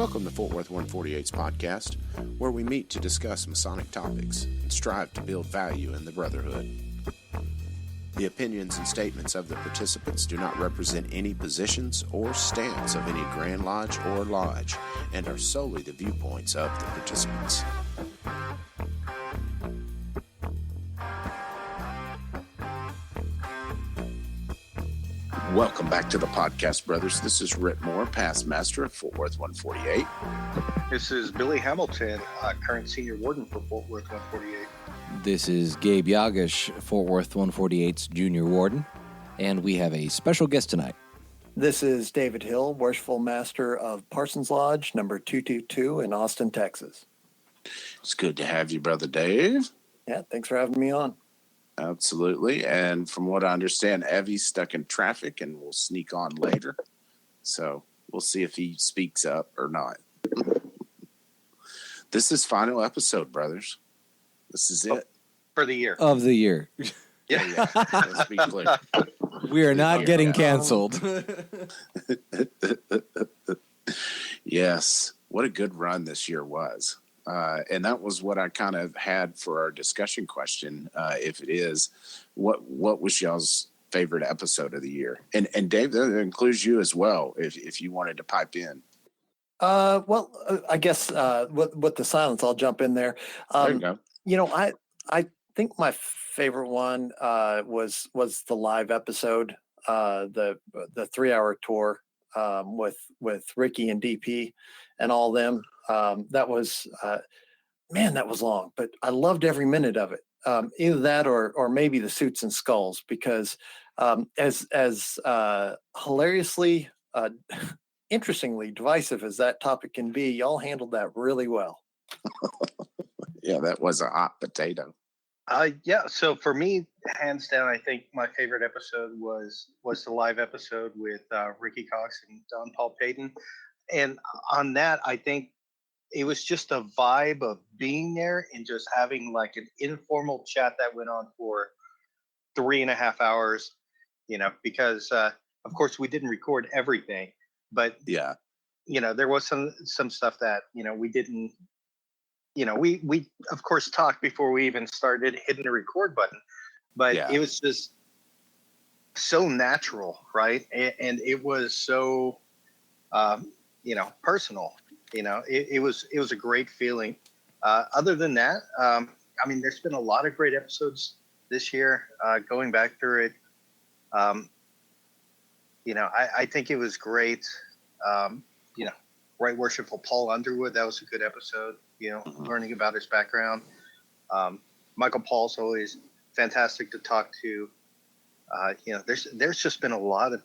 Welcome to Fort Worth 148's podcast, where we meet to discuss Masonic topics and strive to build value in the brotherhood. The opinions and statements of the participants do not represent any positions or stance of any Grand Lodge or Lodge and are solely the viewpoints of the participants. Welcome back to the podcast, brothers. This is Rhit Moore, past master at Fort Worth 148. This is Billy Hamilton, current senior warden for Fort Worth 148. This is Gabriel Jagush, Fort Worth 148's junior warden, and we have a special guest tonight. This is David Hill, worshipful master of Parsons Lodge, number 222 in Austin, Texas. It's good to have you, Brother Dave. Yeah, thanks for having me on. Absolutely. And from what I understand, Evie's stuck in traffic and will sneak on later. So we'll see if he speaks up or not. This is final episode, brothers. This is it. For the year. Of the year. Yeah. Let's be clear. We are not getting canceled. Yes. What a good run this year was. And that was what I kind of had for our discussion question. If it is, what was y'all's favorite episode of the year? And Dave, that includes you as well, if you wanted to pipe in. I guess with the silence, I'll jump in there. There you go. You know, I think my favorite one was the live episode, the 3-hour tour with Ricky and DP and all them. That was that was long, but I loved every minute of it. Either that or maybe the Suits and Skulls, because as hilariously interestingly divisive as that topic can be, y'all handled that really well. Yeah, that was a hot potato. Yeah. So for me, hands down, I think my favorite episode was the live episode with Ricky Cox and Don Paul Payton. And on that, I think it was just a vibe of being there and just having like an informal chat that went on for 3.5 hours, because of course we didn't record everything, but yeah, there was some stuff that, we didn't, we of course talked before we even started hitting the record button, but It was just so natural. Right. And it was so, personal. It was a great feeling. Other than that, there's been a lot of great episodes this year. Going back through it, I think it was great. Right Worshipful Paul Underwood, that was a good episode. Learning about his background. Michael Paul's always fantastic to talk to. There's just been a lot of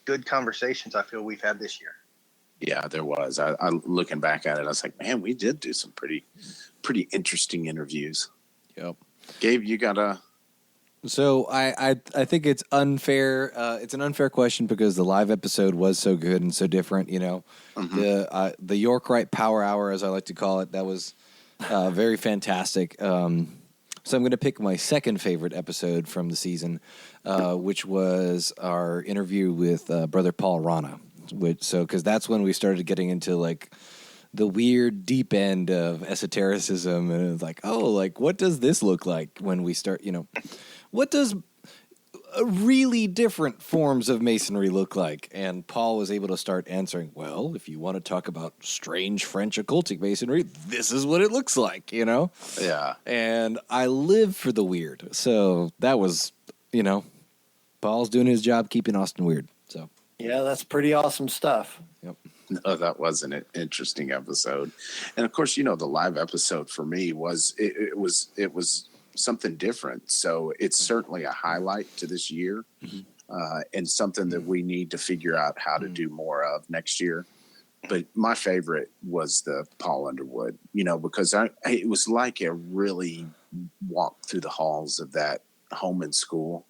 good conversations I feel we've had this year. Yeah, there was. I looking back at it, I was like, man, we did do some pretty interesting interviews. Yep. Gabe, you got a... So I think it's unfair. It's an unfair question because the live episode was so good and so different. The York Rite Power Hour, as I like to call it, that was very fantastic. So I'm going to pick my second favorite episode from the season, which was our interview with Brother Paul Rana. Because that's when we started getting into like the weird deep end of esotericism, and it was like, what does this look like when we start? What does really different forms of Masonry look like? And Paul was able to start answering. Well, if you want to talk about strange French occultic Masonry, this is what it looks like. Yeah. And I live for the weird, so that was Paul's doing his job keeping Austin weird. So. Yeah, that's pretty awesome stuff. Yep. No, that was an interesting episode. And of course, the live episode for me was, it was something different. So it's certainly a highlight to this year, and something that we need to figure out how to do more of next year. But my favorite was the Paul Underwood, because it was like a really walk through the halls of that home and school.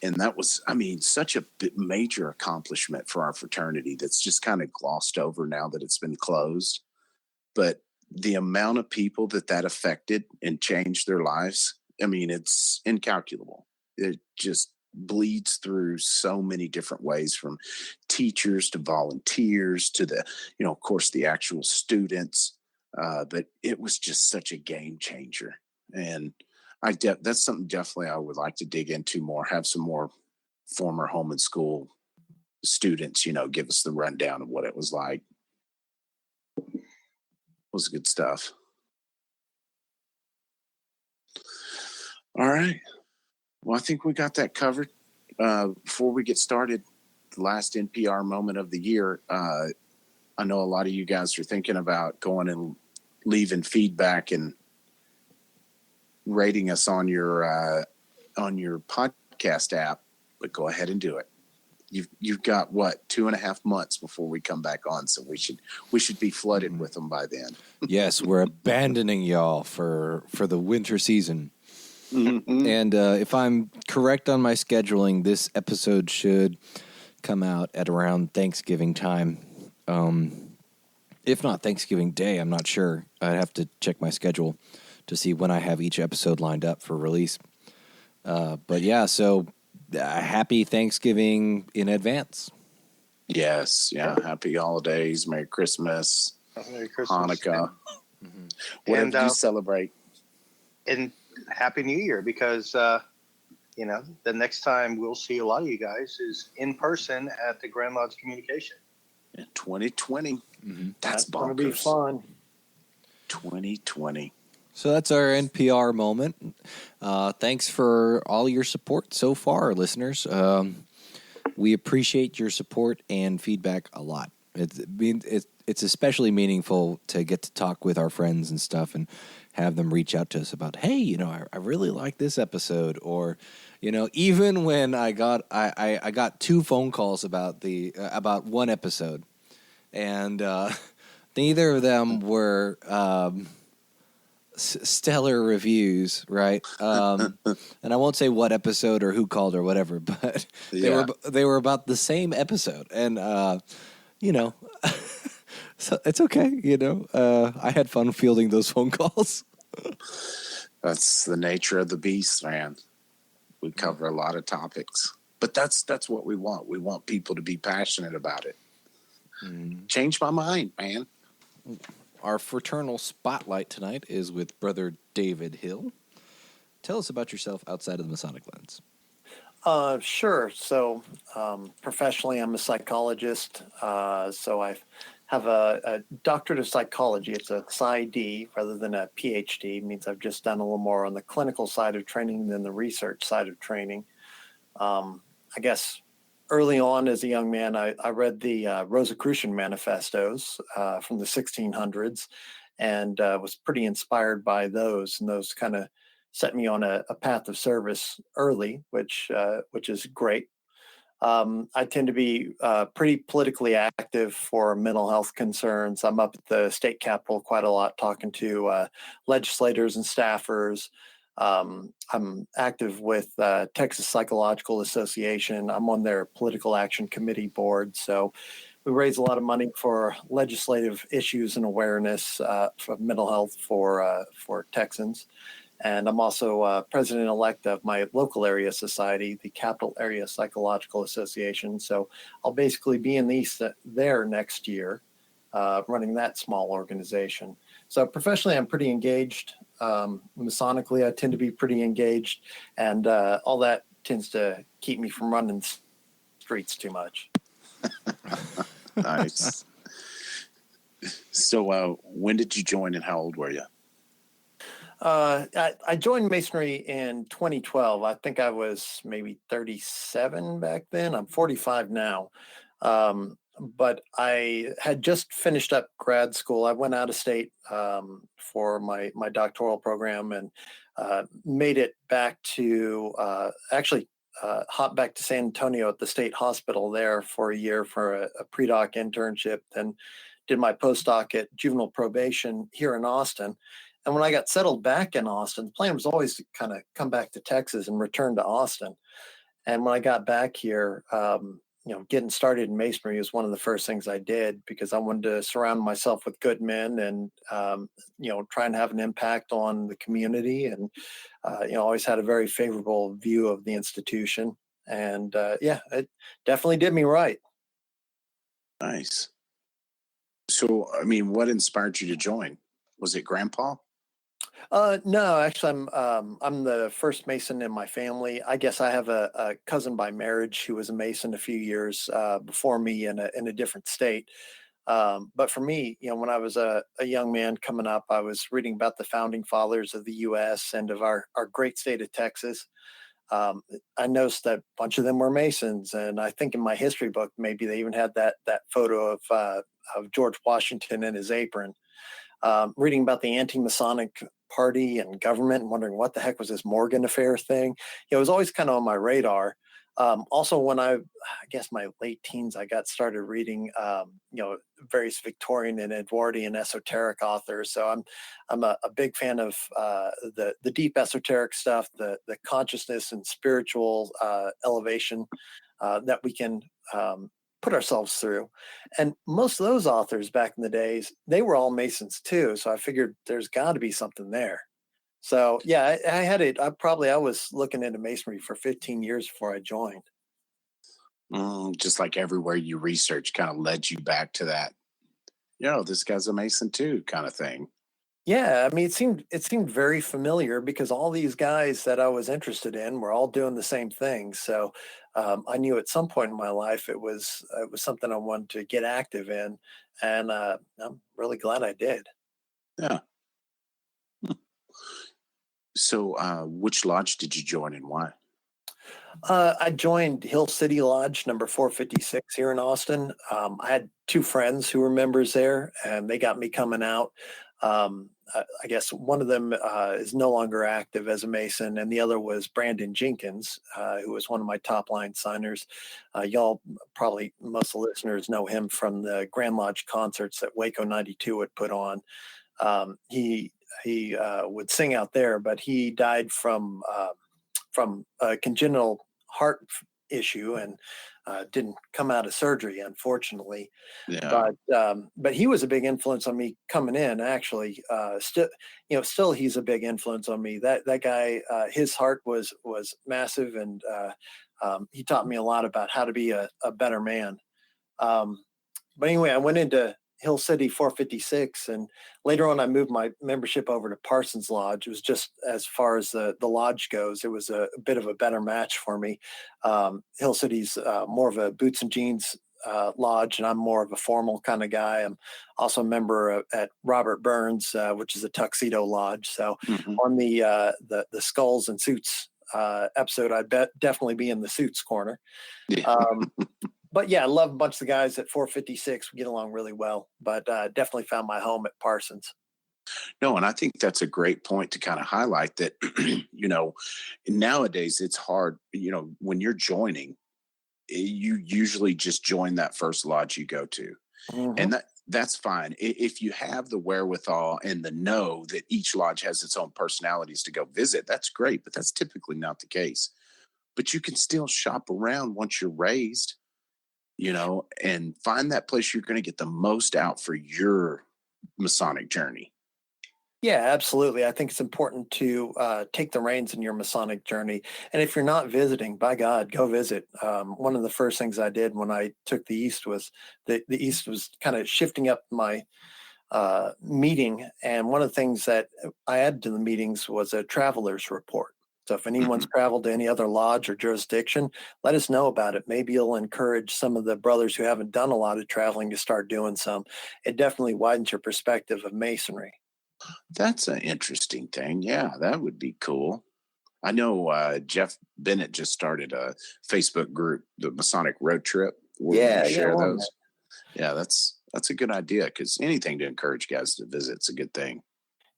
And that was, such a major accomplishment for our fraternity that's just kind of glossed over now that it's been closed. But the amount of people that affected and changed their lives, it's incalculable. It just bleeds through so many different ways, from teachers to volunteers to the, of course, the actual students. But it was just such a game changer. And that's something definitely I would like to dig into more, have some more former home and school students, give us the rundown of what it was like. It was good stuff. All right. Well, I think we got that covered. Before we get started, the last NPR moment of the year, I know a lot of you guys are thinking about going and leaving feedback and rating us on your podcast app, but go ahead and do it. You've got 2.5 months before we come back on, so we should be flooded with them by then. Yes, we're abandoning y'all for the winter season. Mm-hmm. And if I'm correct on my scheduling, this episode should come out at around Thanksgiving time. If not Thanksgiving Day, I'm not sure. I'd have to check my schedule to see when I have each episode lined up for release. But yeah, so happy Thanksgiving in advance. Yes, yeah. Happy holidays, Merry Christmas, Merry Christmas, Hanukkah, and, whatever you celebrate. And Happy New Year, because the next time we'll see a lot of you guys is in person at the Grand Lodge Communication in 2020. Mm-hmm. That's going to bonkers. be fun. 2020. So that's our NPR moment. Thanks for all your support so far, listeners. We appreciate your support and feedback a lot. It's especially meaningful to get to talk with our friends and stuff and have them reach out to us about, hey, I really like this episode, or, even when I got 2 phone calls about about one episode, and neither of them were stellar reviews, right? And I won't say what episode or who called or whatever, but they were about the same episode, and so it's okay, I had fun fielding those phone calls. That's the nature of the beast, man. We cover a lot of topics, but that's what we want. We want people to be passionate about it. Change my mind, man. Our fraternal spotlight tonight is with Brother David Hill. Tell us about yourself outside of the Masonic lens. Sure. So professionally, I'm a psychologist. So I have a doctorate of psychology. It's a PsyD rather than a PhD. It means I've just done a little more on the clinical side of training than the research side of training. I guess early on as a young man, I read the Rosicrucian manifestos from the 1600s and was pretty inspired by those. And those kind of set me on a path of service early, which is great. I tend to be pretty politically active for mental health concerns. I'm up at the state capitol quite a lot, talking to legislators and staffers. I'm active with Texas Psychological Association. I'm on their political action committee board. So we raise a lot of money for legislative issues and awareness for mental health for Texans. And I'm also president-elect of my local area society, the Capital Area Psychological Association. So I'll basically be in there next year, running that small organization. So professionally, I'm pretty engaged. Masonically, I tend to be pretty engaged. And all that tends to keep me from running streets too much. Nice. So when did you join and how old were you? I joined Masonry in 2012. I think I was maybe 37 back then. I'm 45 now. But I had just finished up grad school. I went out of state for my doctoral program and made it back to hopped back to San Antonio at the state hospital there for a year for a pre-doc internship. Then did my postdoc at juvenile probation here in Austin. And when I got settled back in Austin, the plan was always to kind of come back to Texas and return to Austin. And when I got back here, getting started in Masonry was one of the first things I did because I wanted to surround myself with good men and, try and have an impact on the community. And, always had a very favorable view of the institution. And, it definitely did me right. Nice. So, I mean, what inspired you to join? Was it Grandpa? No, actually, I'm the first Mason in my family. I guess I have a cousin by marriage who was a Mason a few years before me in a different state. But for me, when I was a young man coming up, I was reading about the founding fathers of the U.S. and of our great state of Texas. I noticed that a bunch of them were Masons, and I think in my history book, maybe they even had that photo of George Washington in his apron. Reading about the anti-Masonic party and government and wondering what the heck was this Morgan affair thing. It was always kind of on my radar. Also, when I guess my late teens, I got started reading, various Victorian and Edwardian esoteric authors. So I'm a big fan of the deep esoteric stuff, the consciousness and spiritual elevation that we can put ourselves through. And most of those authors back in the days, they were all Masons too. So I figured there's got to be something there. So yeah, I had it. I was looking into Masonry for 15 years before I joined. Just like everywhere you research kind of led you back to that, this guy's a Mason too kind of thing. Yeah, I mean, it seemed very familiar because all these guys that I was interested in were all doing the same thing. So I knew at some point in my life it was something I wanted to get active in, and I'm really glad I did. Yeah. So, which lodge did you join and why? I joined Hill City Lodge number 456 here in Austin. I had two friends who were members there, and they got me coming out. I guess one of them is no longer active as a Mason, and the other was Brandon Jenkins, who was one of my top line signers. Y'all probably, most of the listeners know him from the Grand Lodge concerts that Waco 92 would put on. He would sing out there, but he died from a congenital heart issue and didn't come out of surgery, unfortunately. Yeah. But he was a big influence on me coming in. Actually, still he's a big influence on me. That guy, his heart was massive, and he taught me a lot about how to be a better man. But anyway, I went into Hill City 456, and later on I moved my membership over to Parsons Lodge. It was just, as far as the lodge goes, it was a bit of a better match for me. Hill City's more of a boots and jeans lodge, and I'm more of a formal kind of guy. I'm also a member at Robert Burns, which is a tuxedo lodge. So on the skulls and suits episode, I'd definitely be in the suits corner. Yeah. But yeah, I love a bunch of the guys at 456. We get along really well, but definitely found my home at Parsons. No, and I think that's a great point to kind of highlight that, nowadays it's hard, when you're joining, you usually just join that first lodge you go to. Mm-hmm. And that's fine. If you have the wherewithal and the know that each lodge has its own personalities to go visit, that's great, but that's typically not the case. But you can still shop around once you're raised, and find that place you're going to get the most out for your Masonic journey. Yeah, absolutely. I think it's important to take the reins in your Masonic journey. And if you're not visiting, by God, go visit. One of the first things I did when I took the East was the East was kind of shifting up my meeting. And one of the things that I added to the meetings was a traveler's report. So if anyone's traveled to any other lodge or jurisdiction, let us know about it. Maybe it'll encourage some of the brothers who haven't done a lot of traveling to start doing some. It definitely widens your perspective of Masonry. That's an interesting thing. Yeah, that would be cool. I know Jeff Bennett just started a Facebook group, the Masonic Road Trip. Where we share those. Yeah, that's a good idea, because anything to encourage guys to visit is a good thing.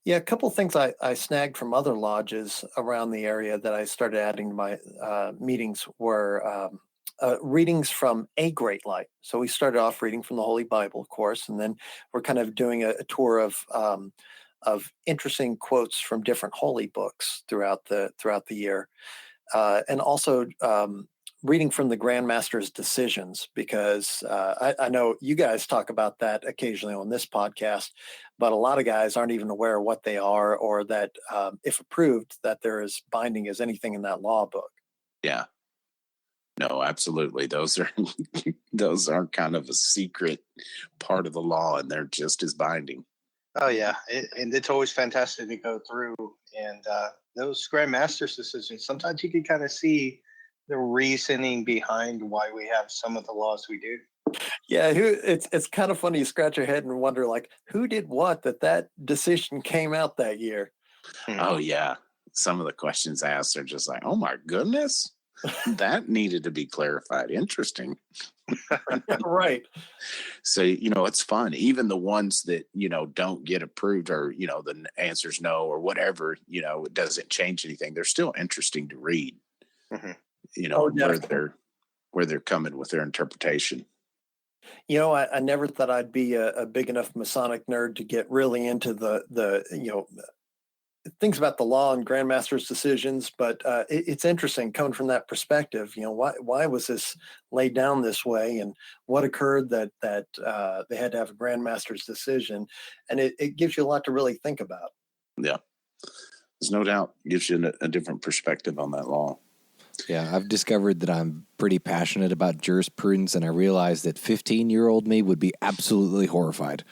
Yeah, a couple of things I snagged from other lodges around the area that I started adding to my meetings were readings from A Great Light. So we started off reading from the Holy Bible, of course, and then we're kind of doing a tour of interesting quotes from different holy books throughout the year, and also reading from the Grand Master's decisions, because I know you guys talk about that occasionally on this podcast, but a lot of guys aren't even aware of what they are, or that if approved, that they're as binding as anything in that law book. Yeah. No, absolutely. Those are those are kind of a secret part of the law, and they're just as binding. Oh yeah, and it's always fantastic to go through and those Grand Masters decisions. Sometimes you can kind of see the reasoning behind why we have some of the laws we do. Yeah, it's kind of funny. You scratch your head and wonder, like, who did what that decision came out that year. Oh yeah, some of the questions asked are just like, oh my goodness, that needed to be clarified. Interesting. Right. So, it's fun. Even the ones that, don't get approved, or, the answer's no or whatever, it doesn't change anything. They're still interesting to read, Oh, where they're coming with their interpretation. I never thought I'd be a big enough Masonic nerd to get really into the things about the law and Grandmaster's decisions, but it's interesting coming from that perspective. Why was this laid down this way, and what occurred that they had to have a Grandmaster's decision, and it gives you a lot to really think about. Yeah, there's no doubt. It gives you a different perspective on that law. Yeah, I've discovered that I'm pretty passionate about jurisprudence, and I realize that 15-year-old me would be absolutely horrified.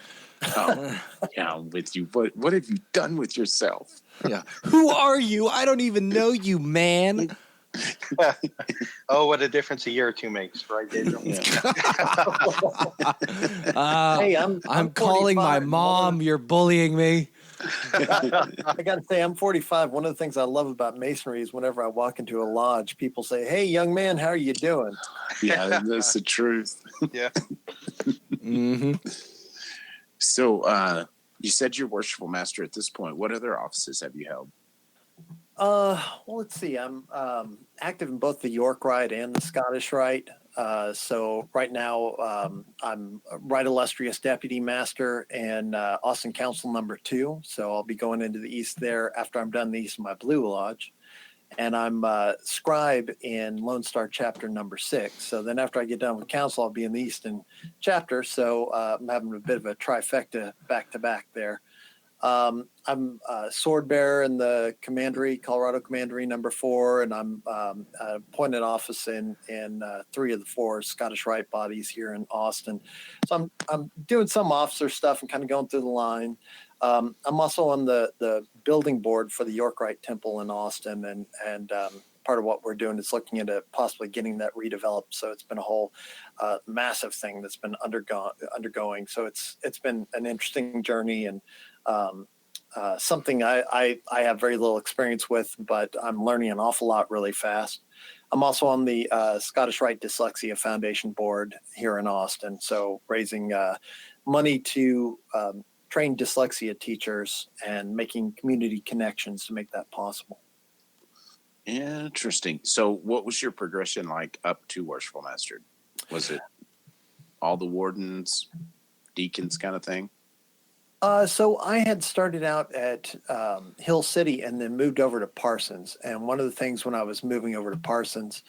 Oh, yeah, with you. What have you done with yourself? Yeah. Who are you? I don't even know you, man. Oh, what a difference a year or two makes, right, Gabriel? Yeah. Hey, I'm calling my mom. You're bullying me. I got to say, I'm 45. One of the things I love about Masonry is whenever I walk into a lodge, people say, "Hey, young man, how are you doing?" Yeah, that's the truth. Yeah. Mm-hmm. So, you said you're worshipful master at this point. What other offices have you held? Well, let's see. I'm active in both the York Rite and the Scottish Rite. So right now, I'm Right Illustrious Deputy Master and Austin Council number 2. So I'll be going into the East there after I'm done the East of my Blue Lodge. And I'm scribe in Lone Star Chapter number 6. So then after I get done with council, I'll be in the Eastern Chapter. So I'm having a bit of a trifecta back-to-back there. I'm sword bearer in the Commandery, Colorado Commandery number 4, and I'm appointed office in 3 of the 4 Scottish Rite bodies here in Austin. So I'm doing some officer stuff and kind of going through the line. I'm also on the building board for the York Rite Temple in Austin, and part of what we're doing is looking into possibly getting that redeveloped. So it's been a whole massive thing that's been undergoing. So it's been an interesting journey, and something I have very little experience with, but I'm learning an awful lot really fast. I'm also on the Scottish Rite Dyslexia Foundation board here in Austin, so raising money to train dyslexia teachers and making community connections to make that possible. Interesting. So what was your progression like up to worshipful master? Was it all the wardens, deacons kind of thing? So I had started out at Hill City and then moved over to Parsons. And one of the things when I was moving over to Parsons,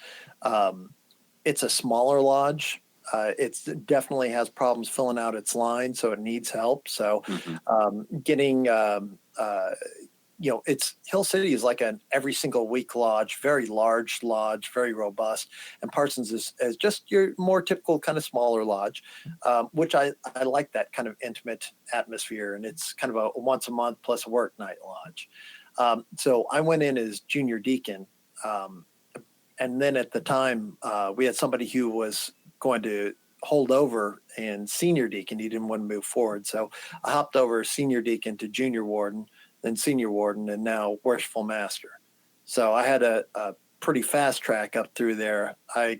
it's a smaller lodge. It definitely has problems filling out its line, so it needs help. So getting, it's Hill City is like an every single week lodge, very large lodge, very robust. And Parsons is just your more typical kind of smaller lodge, which I like that kind of intimate atmosphere. And it's kind of a once a month plus a work night lodge. So I went in as junior deacon. And then at the time, we had somebody who was going to hold over and senior deacon. He didn't want to move forward. So I hopped over senior deacon to junior warden, then senior warden, and now worshipful master. So I had a pretty fast track up through there. If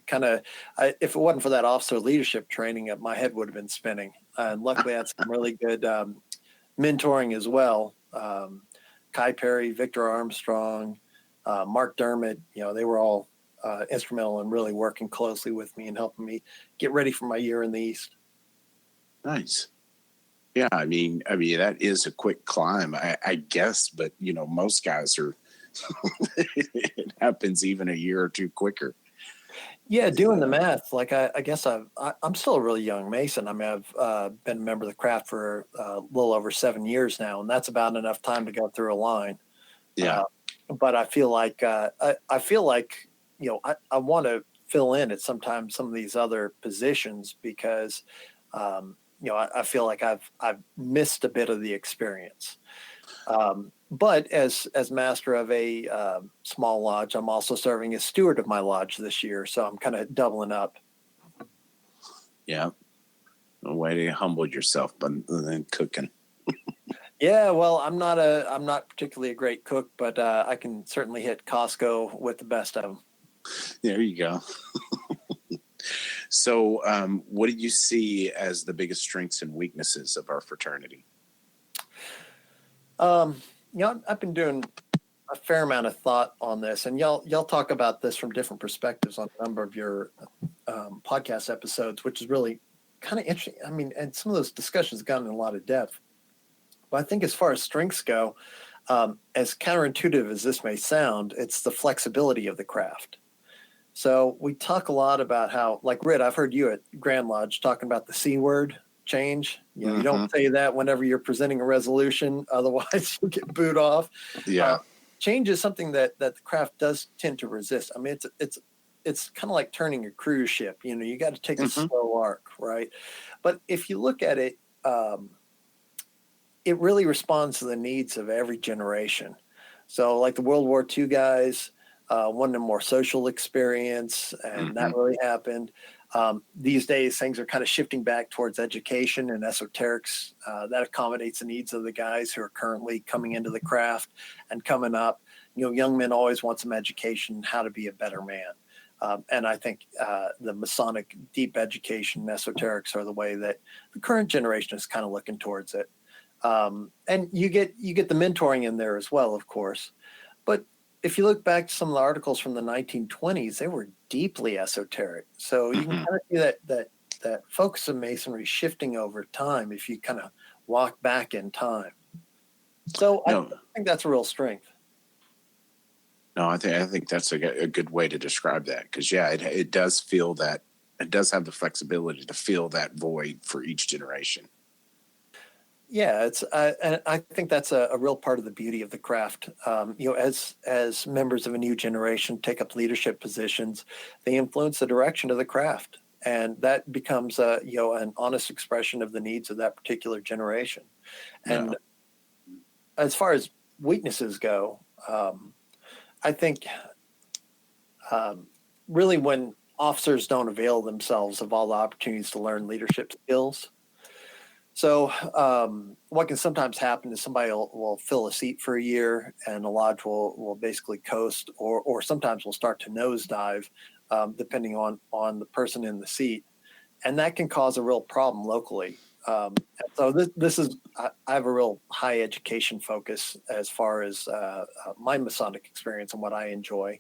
it wasn't for that officer leadership training, my head would have been spinning. And luckily I had some really good mentoring as well. Kai Perry, Victor Armstrong, Mark Dermott, they were all instrumental in really working closely with me and helping me get ready for my year in the East. Nice. Yeah, I mean that is a quick climb, I guess, but most guys are. It happens even a year or two quicker. Yeah, doing the math, like I guess I'm still a really young Mason. I mean, I've been a member of the craft for a little over 7 years now, and that's about enough time to go through a line. Yeah, but I feel like I want to fill in at sometimes some of these other positions because, I feel like I've missed a bit of the experience. But as master of a small lodge, I'm also serving as steward of my lodge this year. So I'm kind of doubling up. Yeah. A way to humble yourself, but then cooking. Yeah, well, I'm not particularly a great cook, but I can certainly hit Costco with the best of them. There you go. So, what do you see as the biggest strengths and weaknesses of our fraternity? I've been doing a fair amount of thought on this, and y'all talk about this from different perspectives on a number of your podcast episodes, which is really kind of interesting. I mean, and some of those discussions have gotten in a lot of depth. But I think as far as strengths go, as counterintuitive as this may sound, it's the flexibility of the craft. So we talk a lot about how, like Rhit, I've heard you at Grand Lodge talking about the C word change. You don't say that whenever you're presenting a resolution, otherwise you'll get booed off. Yeah. Change is something that the craft does tend to resist. I mean, it's kind of like turning a cruise ship. You got to take a slow arc, right? But if you look at it, it really responds to the needs of every generation. So like the World War II guys wanted a more social experience, and that really happened. These days, things are kind of shifting back towards education and esoterics. That accommodates the needs of the guys who are currently coming into the craft and coming up. Young men always want some education, how to be a better man. And I think the Masonic deep education esoterics are the way that the current generation is kind of looking towards it. And you get the mentoring in there as well, of course. But if you look back to some of the articles from the 1920s, they were deeply esoteric. So you can kind of see that focus of Masonry shifting over time if you kind of walk back in time. So I think that's a real strength. No, I think that's a good way to describe that, because it does feel that it does have the flexibility to fill that void for each generation. Yeah, and I think that's a real part of the beauty of the craft. As members of a new generation take up leadership positions, they influence the direction of the craft, and that becomes an honest expression of the needs of that particular generation. And as far as weaknesses go, I think really when officers don't avail themselves of all the opportunities to learn leadership skills. So what can sometimes happen is somebody will fill a seat for a year and the lodge will basically coast, or sometimes will start to nosedive depending on the person in the seat. And that can cause a real problem locally. So this is, I have a real high education focus as far as my Masonic experience and what I enjoy.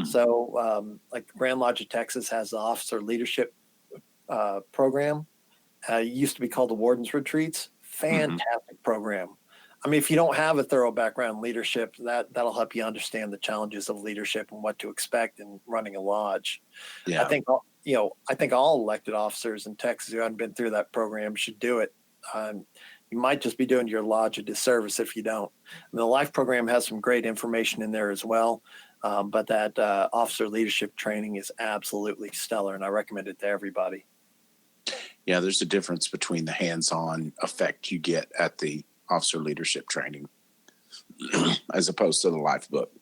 So like the Grand Lodge of Texas has the officer leadership program. Used to be called the Warden's Retreats. Fantastic program. I mean, if you don't have a thorough background in leadership, that'll help you understand the challenges of leadership and what to expect in running a lodge. Yeah. I think all elected officers in Texas who haven't been through that program should do it. You might just be doing your lodge a disservice if you don't. I mean, the Life program has some great information in there as well, but that officer leadership training is absolutely stellar, and I recommend it to everybody. Yeah, there's a difference between the hands-on effect you get at the officer leadership training as opposed to the Life book,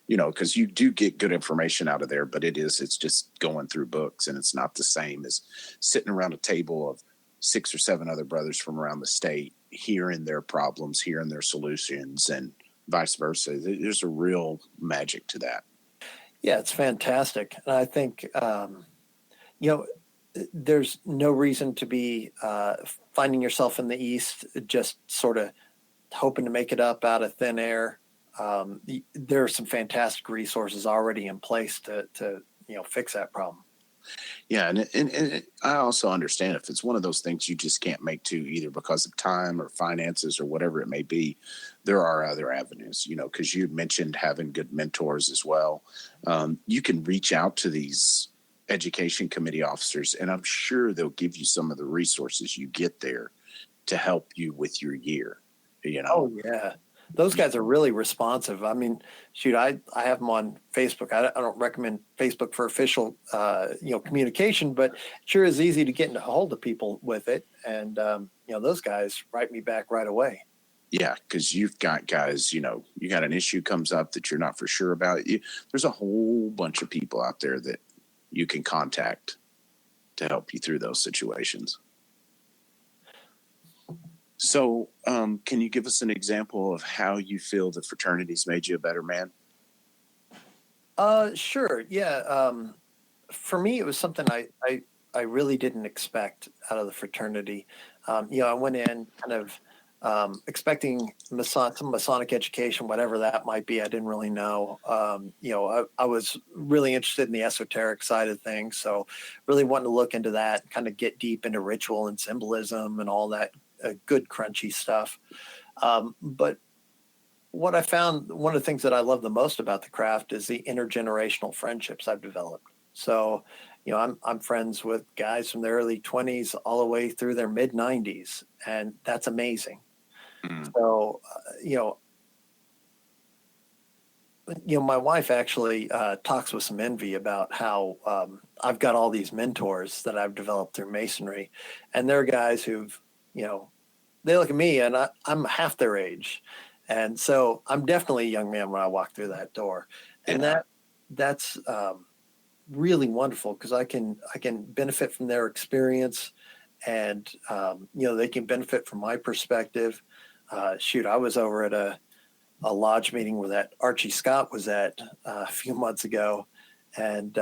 because you do get good information out of there, but it's just going through books, and it's not the same as sitting around a table of 6 or 7 other brothers from around the state, hearing their problems, hearing their solutions, and vice versa. There's a real magic to that. Yeah, it's fantastic. And I think, there's no reason to be finding yourself in the East, just sort of hoping to make it up out of thin air. There are some fantastic resources already in place to fix that problem. Yeah, and I also understand if it's one of those things you just can't make to, either because of time or finances or whatever it may be, there are other avenues, because you mentioned having good mentors as well. You can reach out to these education committee officers, and I'm sure they'll give you some of the resources you get there to help you with your year. Oh yeah. those guys are really responsive. I mean, shoot, I have them on Facebook. I don't recommend Facebook for official, communication, but it sure is easy to get a hold of people with it. And, those guys write me back right away. Yeah, because you've got guys, you got an issue comes up that you're not for sure about. There's a whole bunch of people out there that you can contact to help you through those situations. So, can you give us an example of how you feel the fraternity's made you a better man? Sure. Yeah. For me, it was something I really didn't expect out of the fraternity. I went in kind of expecting some Masonic education, whatever that might be. I didn't really know. I was really interested in the esoteric side of things, so really wanting to look into that, kind of get deep into ritual and symbolism and all that good crunchy stuff. But what I found, one of the things that I love the most about the craft is the intergenerational friendships I've developed. So, I'm friends with guys from their early 20s all the way through their mid 90s, and that's amazing. So, my wife actually talks with some envy about how I've got all these mentors that I've developed through Masonry, and they're guys who've, they look at me and I'm half their age. And so I'm definitely a young man when I walk through that door. And that's really wonderful because I can benefit from their experience, and they can benefit from my perspective. I was over at a lodge meeting where that Archie Scott was at a few months ago, and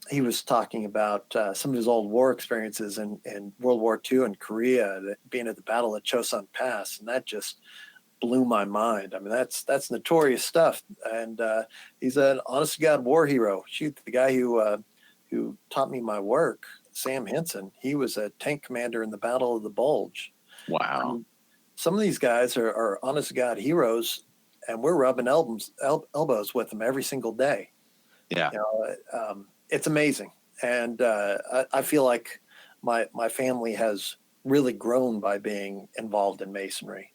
he was talking about some of his old war experiences in World War II in Korea, being at the Battle of Chosun Pass, and that just blew my mind. I mean, that's notorious stuff, and he's an honest to God war hero. Shoot, the guy who taught me my work, Sam Henson, he was a tank commander in the Battle of the Bulge. Wow. Some of these guys are honest to God heroes, and we're rubbing elbows with them every single day. Yeah. It's amazing. And I feel like my family has really grown by being involved in Masonry.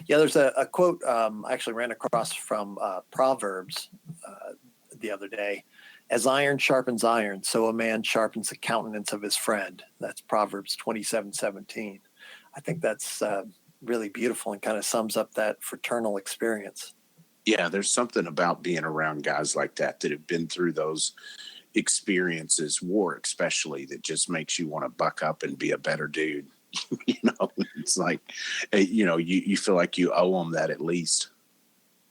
Yeah, there's a quote I actually ran across from Proverbs the other day. As iron sharpens iron, so a man sharpens the countenance of his friend. That's Proverbs 27:17. I think that's really beautiful and kind of sums up that fraternal experience. Yeah, there's something about being around guys like that have been through those experiences, war especially, that just makes you want to buck up and be a better dude. It's like, you feel like you owe them that at least.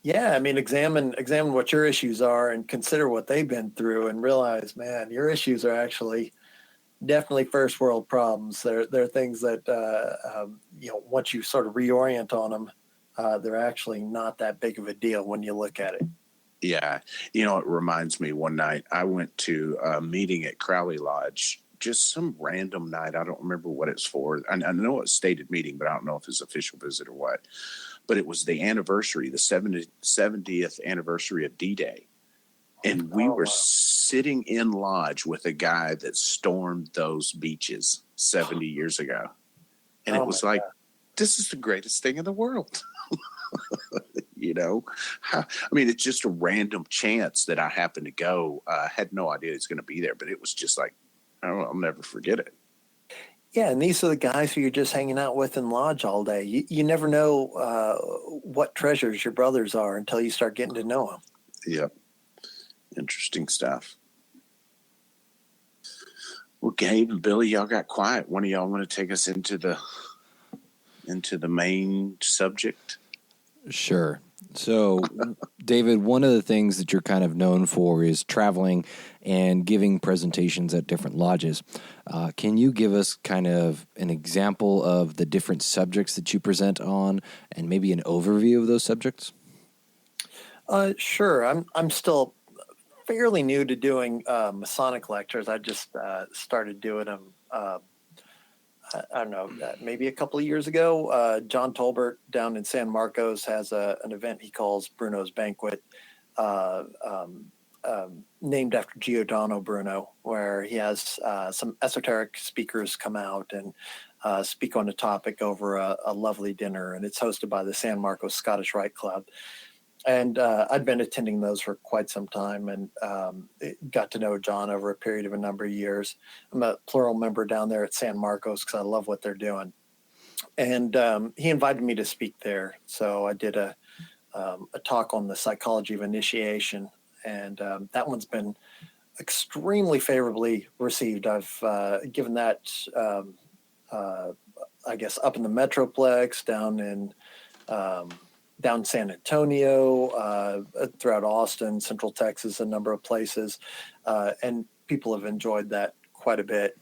Yeah, I mean, examine what your issues are and consider what they've been through, and realize, man, your issues are actually definitely first world problems. They're things that once you sort of reorient on them, they're actually not that big of a deal when you look at it. Yeah, it reminds me. One night I went to a meeting at Crowley Lodge, just some random night. I don't remember what it's for. I know it was a stated meeting, but I don't know if it's official visit or what. But it was the anniversary, the 70th anniversary of D-Day. And we were sitting in lodge with a guy that stormed those beaches 70 years ago. And it was like, this is the greatest thing in the world. It's just a random chance that I happened to go. I had no idea it's going to be there, but it was just like, I'll never forget it. Yeah, and these are the guys who you're just hanging out with in lodge all day. You never know what treasures your brothers are until you start getting to know them. Yep. Interesting stuff. Well, Gabe and Billy, y'all got quiet. One of y'all want to take us into the main subject? Sure. So, David, one of the things that you're kind of known for is traveling and giving presentations at different lodges. Can you give us kind of an example of the different subjects that you present on, and maybe an overview of those subjects? Sure. I'm still fairly new to doing Masonic lectures. I just started doing them. I don't know, maybe a couple of years ago. John Tolbert down in San Marcos has an event he calls Bruno's Banquet, named after Giordano Bruno, where he has some esoteric speakers come out and speak on a topic over a lovely dinner, and it's hosted by the San Marcos Scottish Rite Club. And I'd been attending those for quite some time, and got to know John over a period of a number of years. I'm a plural member down there at San Marcos because I love what they're doing. And he invited me to speak there. So I did a talk on the psychology of initiation, and that one's been extremely favorably received. I've given that, I guess, up in the Metroplex, down San Antonio, throughout Austin, Central Texas, a number of places, and people have enjoyed that quite a bit.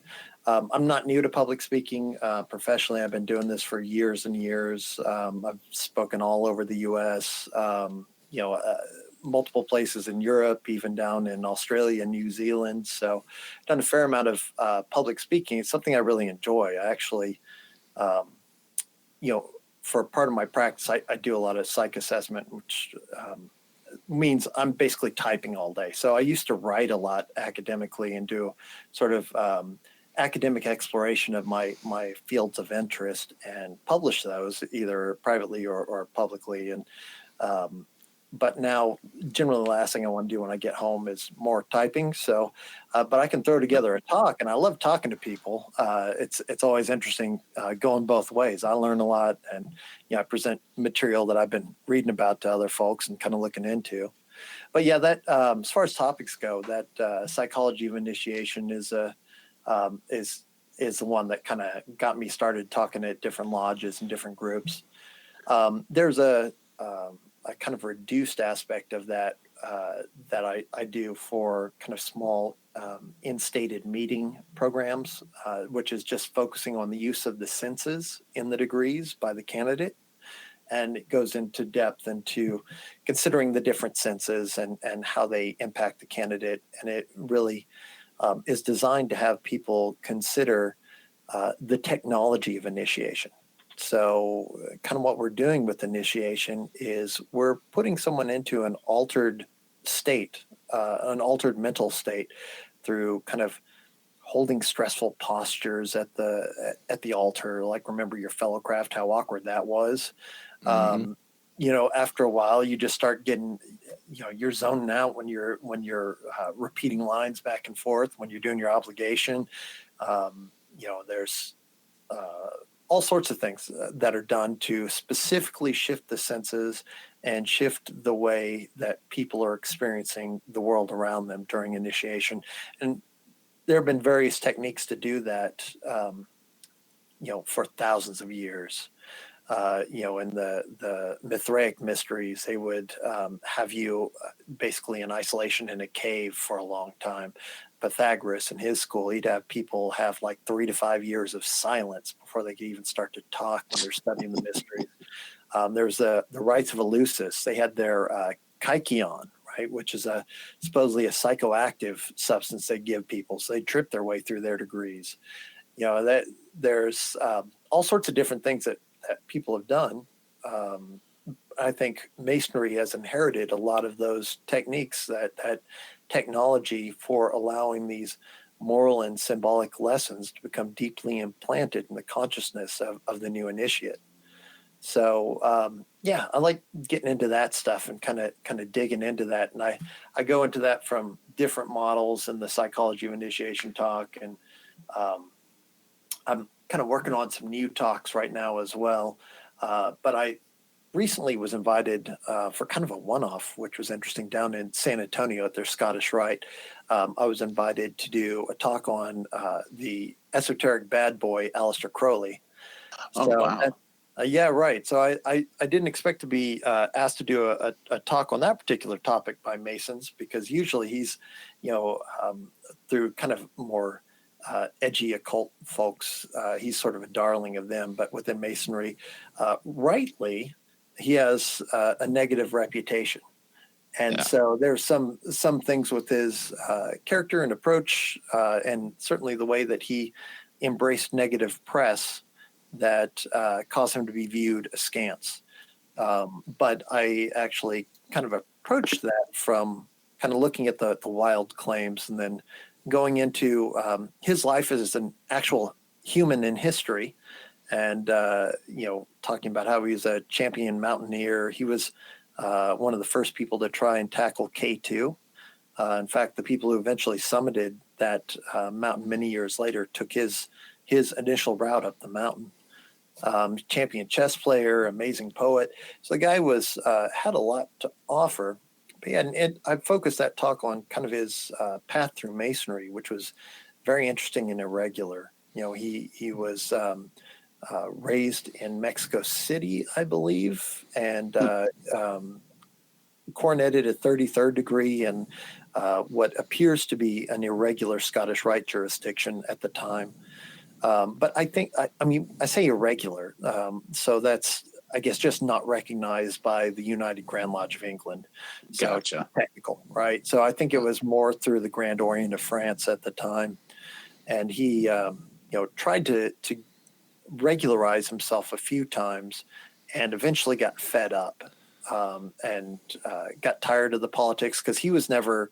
I'm not new to public speaking professionally. I've been doing this for years and years. I've spoken all over the U.S., multiple places in Europe, even down in Australia and New Zealand. So I've done a fair amount of public speaking. It's something I really enjoy. I actually, for part of my practice, I do a lot of psych assessment, which means I'm basically typing all day. So I used to write a lot academically and do sort of academic exploration of my fields of interest and publish those either privately or publicly. And but now, generally, the last thing I want to do when I get home is more typing. So, but I can throw together a talk, and I love talking to people. It's always interesting going both ways. I learn a lot, and I present material that I've been reading about to other folks and kind of looking into. But yeah, that as far as topics go, that psychology of initiation is the one that kind of got me started talking at different lodges and different groups. There's a kind of reduced aspect of that that I do for kind of small instated meeting programs, which is just focusing on the use of the senses in the degrees by the candidate. And it goes into depth into considering the different senses and how they impact the candidate. And it really is designed to have people consider the technology of initiation. So kind of what we're doing with initiation is we're putting someone into an altered state, an altered mental state through kind of holding stressful postures at the altar. Like, remember your fellow craft, how awkward that was. Mm-hmm. After a while, you just start getting, you're zoning out when you're repeating lines back and forth, when you're doing your obligation. There's all sorts of things that are done to specifically shift the senses and shift the way that people are experiencing the world around them during initiation. And there have been various techniques to do that, for thousands of years. In the Mithraic mysteries, they would have you basically in isolation in a cave for a long time. Pythagoras in his school, he'd have people have like 3 to 5 years of silence before they could even start to talk when they're studying the mysteries. There's the rites of Eleusis. They had their kykeon, right, which is supposedly a psychoactive substance they give people, so they trip their way through their degrees. That there's all sorts of different things that people have done. I think Masonry has inherited a lot of those techniques, that technology for allowing these moral and symbolic lessons to become deeply implanted in the consciousness of the new initiate. So, I like getting into that stuff and kind of digging into that. And I go into that from different models in the psychology of initiation talk. And I'm kind of working on some new talks right now as well. But I recently was invited for kind of a one-off, which was interesting, down in San Antonio at their Scottish Rite. I was invited to do a talk on the esoteric bad boy, Aleister Crowley. Wow. Yeah, right. So I didn't expect to be asked to do a talk on that particular topic by Masons, because usually he's, through kind of more edgy occult folks, he's sort of a darling of them. But within Masonry, rightly, he has a negative reputation. And so there's some things with his character and approach, and certainly the way that he embraced negative press that caused him to be viewed askance. But I actually kind of approached that from kind of looking at the wild claims, and then going into his life as an actual human in history. And, talking about how he was a champion mountaineer. He was one of the first people to try and tackle K2. In fact, the people who eventually summited that mountain many years later took his initial route up the mountain. Champion chess player, amazing poet. So the guy was had a lot to offer. But yeah, and I focused that talk on kind of his path through Masonry, which was very interesting and irregular. He was raised in Mexico City, I believe, and coroneted a 33rd degree in what appears to be an irregular Scottish Rite jurisdiction at the time. But I think, I say irregular, so that's, I guess, just not recognized by the United Grand Lodge of England. So Gotcha. Technical, right? So I think it was more through the Grand Orient of France at the time. And he, tried to regularize himself a few times and eventually got fed up and got tired of the politics, because he was never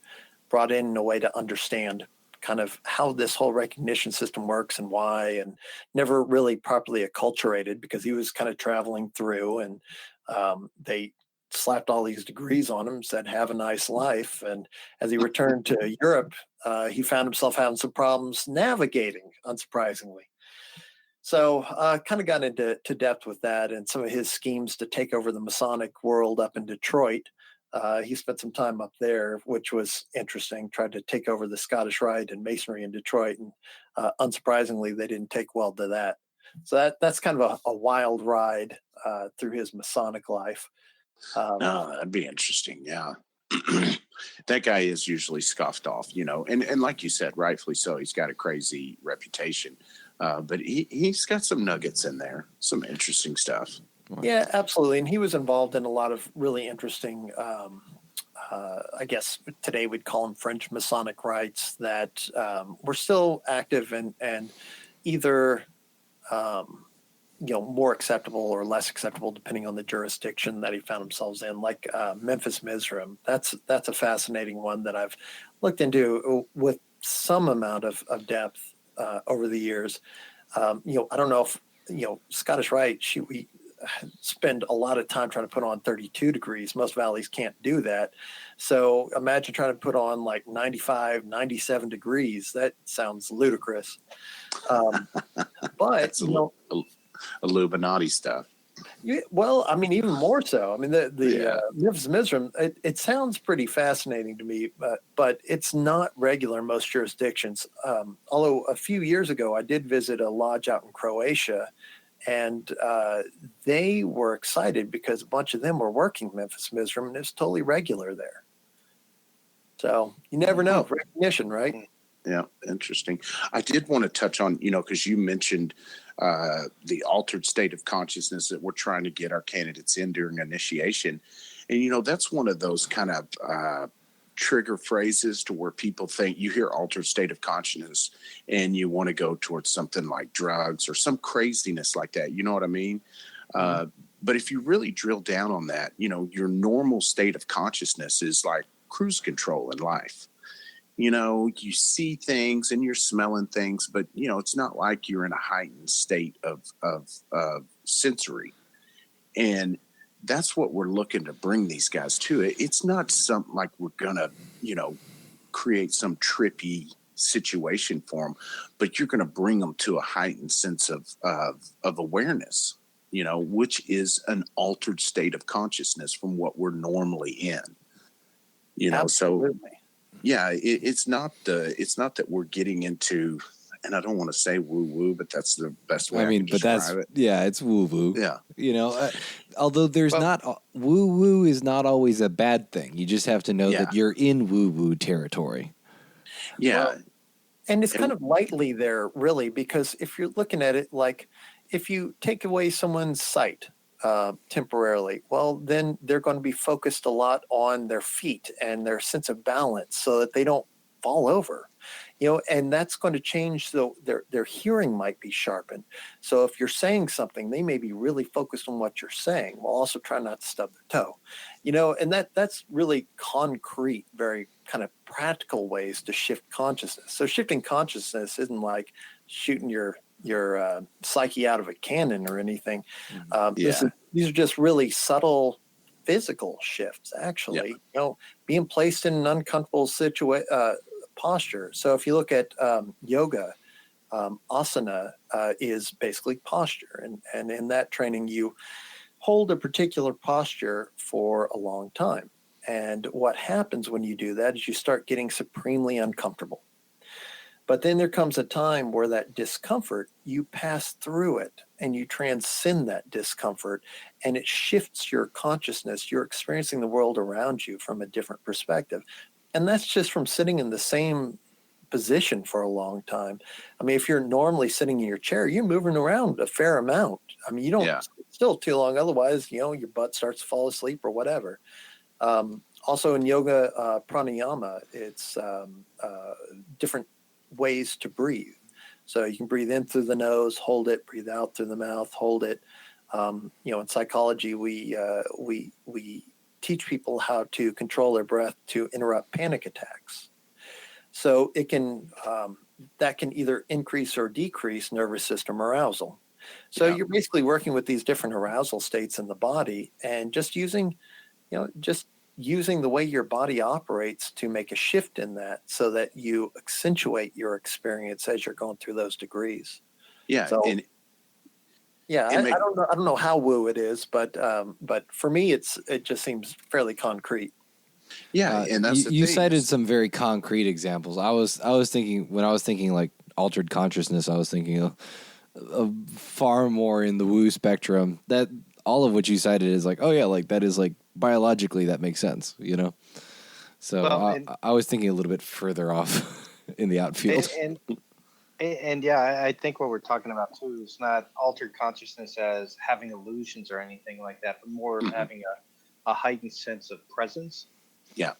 brought in a way to understand kind of how this whole recognition system works and why, and never really properly acculturated, because he was kind of traveling through, and they slapped all these degrees on him, said, have a nice life. And as he returned to Europe, he found himself having some problems navigating, unsurprisingly. So kind of got into depth with that and some of his schemes to take over the Masonic world up in Detroit. He spent some time up there, which was interesting, tried to take over the Scottish Rite and Masonry in Detroit. And unsurprisingly, they didn't take well to that. So that's kind of a wild ride through his Masonic life. No, that'd be interesting. Yeah. That guy is usually scoffed off, and like you said, rightfully so. He's got a crazy reputation. But he's got some nuggets in there, some interesting stuff. Yeah, absolutely. And he was involved in a lot of really interesting, I guess today we'd call them French Masonic rites that were still active and either, more acceptable or less acceptable depending on the jurisdiction that he found himself in, like Memphis Mizraim. That's a fascinating one that I've looked into with some amount of depth over the years. I don't know if, Scottish Rite, we spend a lot of time trying to put on 32 degrees. Most valleys can't do that. So imagine trying to put on like 95, 97 degrees. That sounds ludicrous. But, Illuminati stuff. Yeah, well, even more so. The Memphis Mizraim, it sounds pretty fascinating to me, but it's not regular in most jurisdictions. Although a few years ago, I did visit a lodge out in Croatia, and they were excited because a bunch of them were working Memphis Mizraim, and it's totally regular there. So you never know. Recognition, right? Yeah, interesting. I did want to touch on, because you mentioned the altered state of consciousness that we're trying to get our candidates in during initiation. And, that's one of those kind of trigger phrases to where people think, you hear altered state of consciousness and you want to go towards something like drugs or some craziness like that. You know what I mean? Mm-hmm. But if you really drill down on that, your normal state of consciousness is like cruise control in life. You see things and you're smelling things, but, it's not like you're in a heightened state of sensory. And that's what we're looking to bring these guys to. It's not something like we're going to, create some trippy situation for them, but you're going to bring them to a heightened sense of awareness, which is an altered state of consciousness from what we're normally in, Absolutely. So. Yeah, it's not that we're getting into, and I don't want to say woo woo, but that's the best way I can describe it. Yeah, it's woo woo. Yeah, although there's woo woo is not always a bad thing. You just have to know that you're in woo woo territory. Yeah, well, and it's kind of lightly there, really, because if you're looking at it like if you take away someone's sight temporarily, well, then they're going to be focused a lot on their feet and their sense of balance so that they don't fall over, and that's going to change. So their hearing might be sharpened. So if you're saying something, they may be really focused on what you're saying while also trying not to stub their toe, and that's really concrete, very kind of practical ways to shift consciousness. So shifting consciousness isn't like shooting your psyche out of a cannon or anything. Yeah. These are just really subtle physical shifts, actually. Yeah. You know, being placed in an uncomfortable posture. So if you look at yoga, asana is basically posture, and in that training you hold a particular posture for a long time. And what happens when you do that is you start getting supremely uncomfortable. But then there comes a time where that discomfort, you pass through it and you transcend that discomfort, and it shifts your consciousness. You're experiencing the world around you from a different perspective. And that's just from sitting in the same position for a long time. I mean, if you're normally sitting in your chair, you're moving around a fair amount. I mean, you don't sit still too long. Otherwise, you know, your butt starts to fall asleep or whatever. Also in yoga, pranayama, it's different ways to breathe. So you can breathe in through the nose, hold it, breathe out through the mouth, hold it. You know, in psychology, we teach people how to control their breath to interrupt panic attacks. So it can that can either increase or decrease nervous system arousal. So you're basically working with these different arousal states in the body, and just using the way your body operates to make a shift in that, so that you accentuate your experience as you're going through those degrees. Yeah. So, I don't know how woo it is, but for me, it just seems fairly concrete. Yeah, and that's you cited some very concrete examples. I was thinking like altered consciousness, I was thinking of far more in the woo spectrum. That all of what you cited is like, oh yeah, like that is like biologically that makes sense, you know. So I was thinking a little bit further off in the outfield. And yeah, I think what we're talking about too is not altered consciousness as having illusions or anything like that, but more having a heightened sense of presence. Yeah.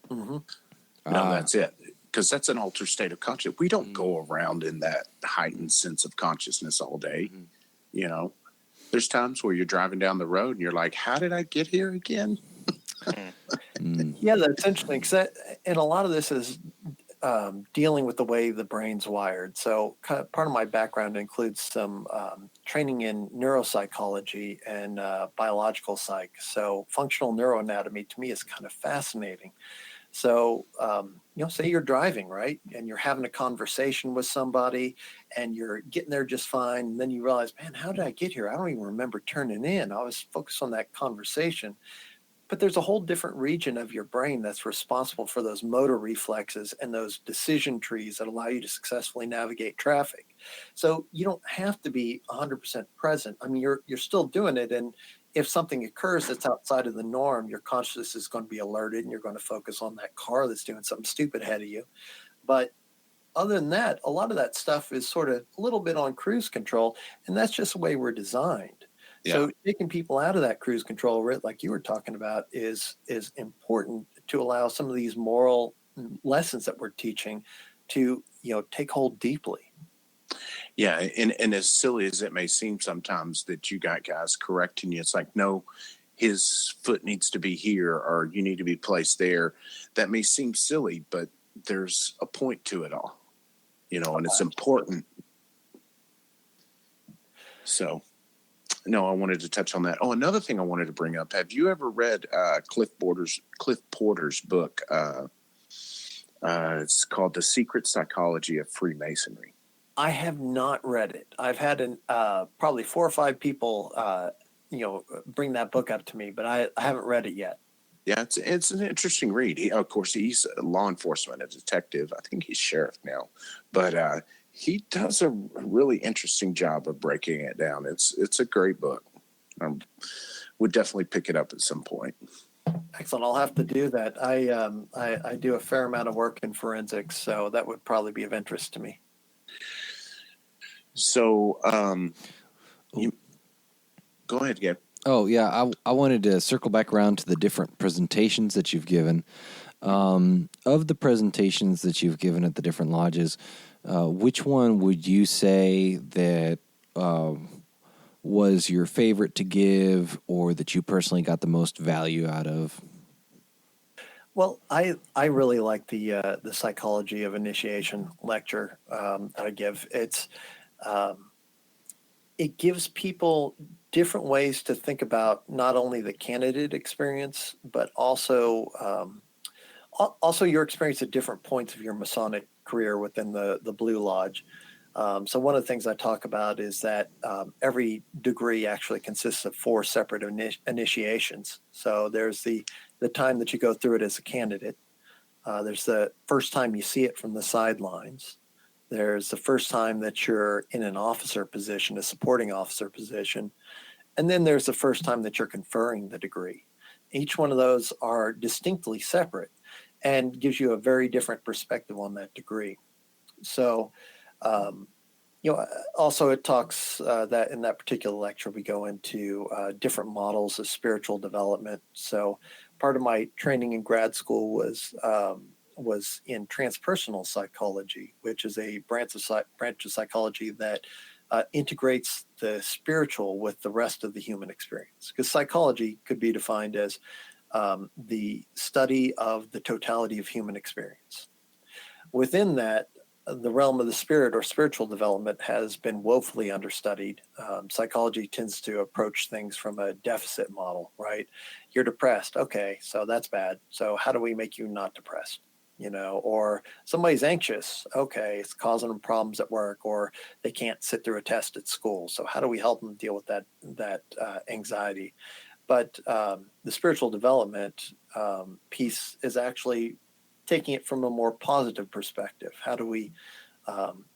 Mm-hmm. No, that's it. Because that's an altered state of consciousness. We don't go around in that heightened sense of consciousness all day. You know, there's times where you're driving down the road and you're like, how did I get here again? Yeah, that's interesting. And a lot of this is dealing with the way the brain's wired. So part of my background includes some training in neuropsychology and biological psych. So functional neuroanatomy to me is kind of fascinating. So, say you're driving, right? And you're having a conversation with somebody and you're getting there just fine. And then you realize, man, how did I get here? I don't even remember turning in. I was focused on that conversation. But there's a whole different region of your brain that's responsible for those motor reflexes and those decision trees that allow you to successfully navigate traffic. So you don't have to be 100% present. I mean, you're still doing it. And if something occurs that's outside of the norm, your consciousness is going to be alerted and you're going to focus on that car that's doing something stupid ahead of you. But other than that, a lot of that stuff is sort of a little bit on cruise control. And that's just the way we're designed. Yeah. So taking people out of that cruise control, Rhit, like you were talking about, is important to allow some of these moral lessons that we're teaching to, take hold deeply. Yeah, and as silly as it may seem sometimes that you got guys correcting you, it's like, no, his foot needs to be here or you need to be placed there. That may seem silly, but there's a point to it all, and it's important. So, no, I wanted to touch on that. Oh, another thing I wanted to bring up. Have you ever read Cliff Porter's book? It's called The Secret Psychology of Freemasonry. I have not read it. I've had probably 4 or 5 people, bring that book up to me, but I haven't read it yet. Yeah, it's an interesting read. Of course, he's law enforcement, a detective. I think he's sheriff now, but he does a really interesting job of breaking it down. It's a great book. Would definitely pick it up at some point. Excellent. I'll have to do that. I do a fair amount of work in forensics, so that would probably be of interest to me. So, you go ahead, Gabe. Oh yeah, I wanted to circle back around to the different presentations that you've given. Of the presentations that you've given at the different lodges, which one would you say that was your favorite to give, or that you personally got the most value out of? Well, I really like the psychology of initiation lecture that I give. it gives people different ways to think about not only the candidate experience, but also your experience at different points of your Masonic career within the Blue Lodge. So one of the things I talk about is that every degree actually consists of 4 separate initiations. So there's the time that you go through it as a candidate. There's the first time you see it from the sidelines. There's the first time that you're in an officer position, a supporting officer position. And then there's the first time that you're conferring the degree. Each one of those are distinctly separate and gives you a very different perspective on that degree. So, also it talks that in that particular lecture, we go into different models of spiritual development. So part of my training in grad school was in transpersonal psychology, which is a branch of psychology that integrates the spiritual with the rest of the human experience. Because psychology could be defined as the study of the totality of human experience. Within that, the realm of the spirit or spiritual development has been woefully understudied. Psychology tends to approach things from a deficit model, right? You're depressed. Okay, so that's bad. So how do we make you not depressed? Or somebody's anxious. Okay, it's causing them problems at work, or they can't sit through a test at school. So how do we help them deal with that anxiety? But the spiritual development piece is actually taking it from a more positive perspective. How do we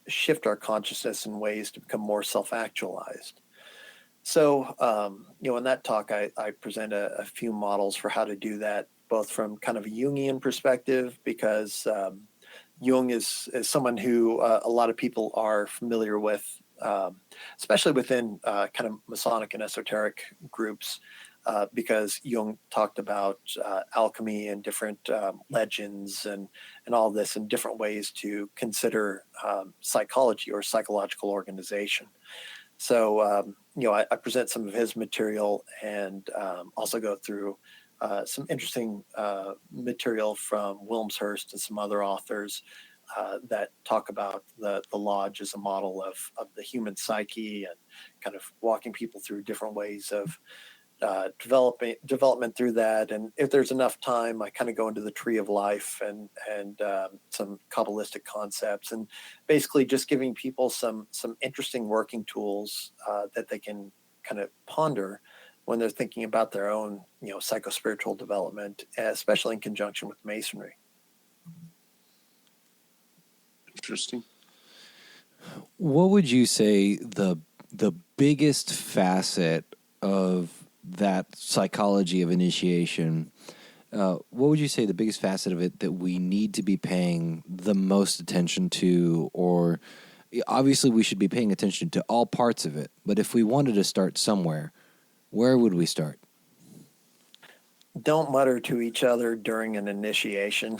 shift our consciousness in ways to become more self-actualized? So, in that talk, I present a few models for how to do that, both from kind of a Jungian perspective, because Jung is someone who a lot of people are familiar with, especially within kind of Masonic and esoteric groups. Because Jung talked about alchemy and different legends and all this and different ways to consider psychology or psychological organization. So, I present some of his material and also go through some interesting material from Wilmshurst and some other authors that talk about the lodge as a model of the human psyche and kind of walking people through different ways of development through that. And if there's enough time, I kind of go into the tree of life and some Kabbalistic concepts, and basically just giving people some interesting working tools that they can kind of ponder when they're thinking about their own, psychospiritual development, especially in conjunction with Masonry. Interesting. What would you say the biggest facet of that psychology of initiation, what would you say the biggest facet of it that we need to be paying the most attention to? Or obviously we should be paying attention to all parts of it, but if we wanted to start somewhere, where would we start? Don't mutter to each other during an initiation.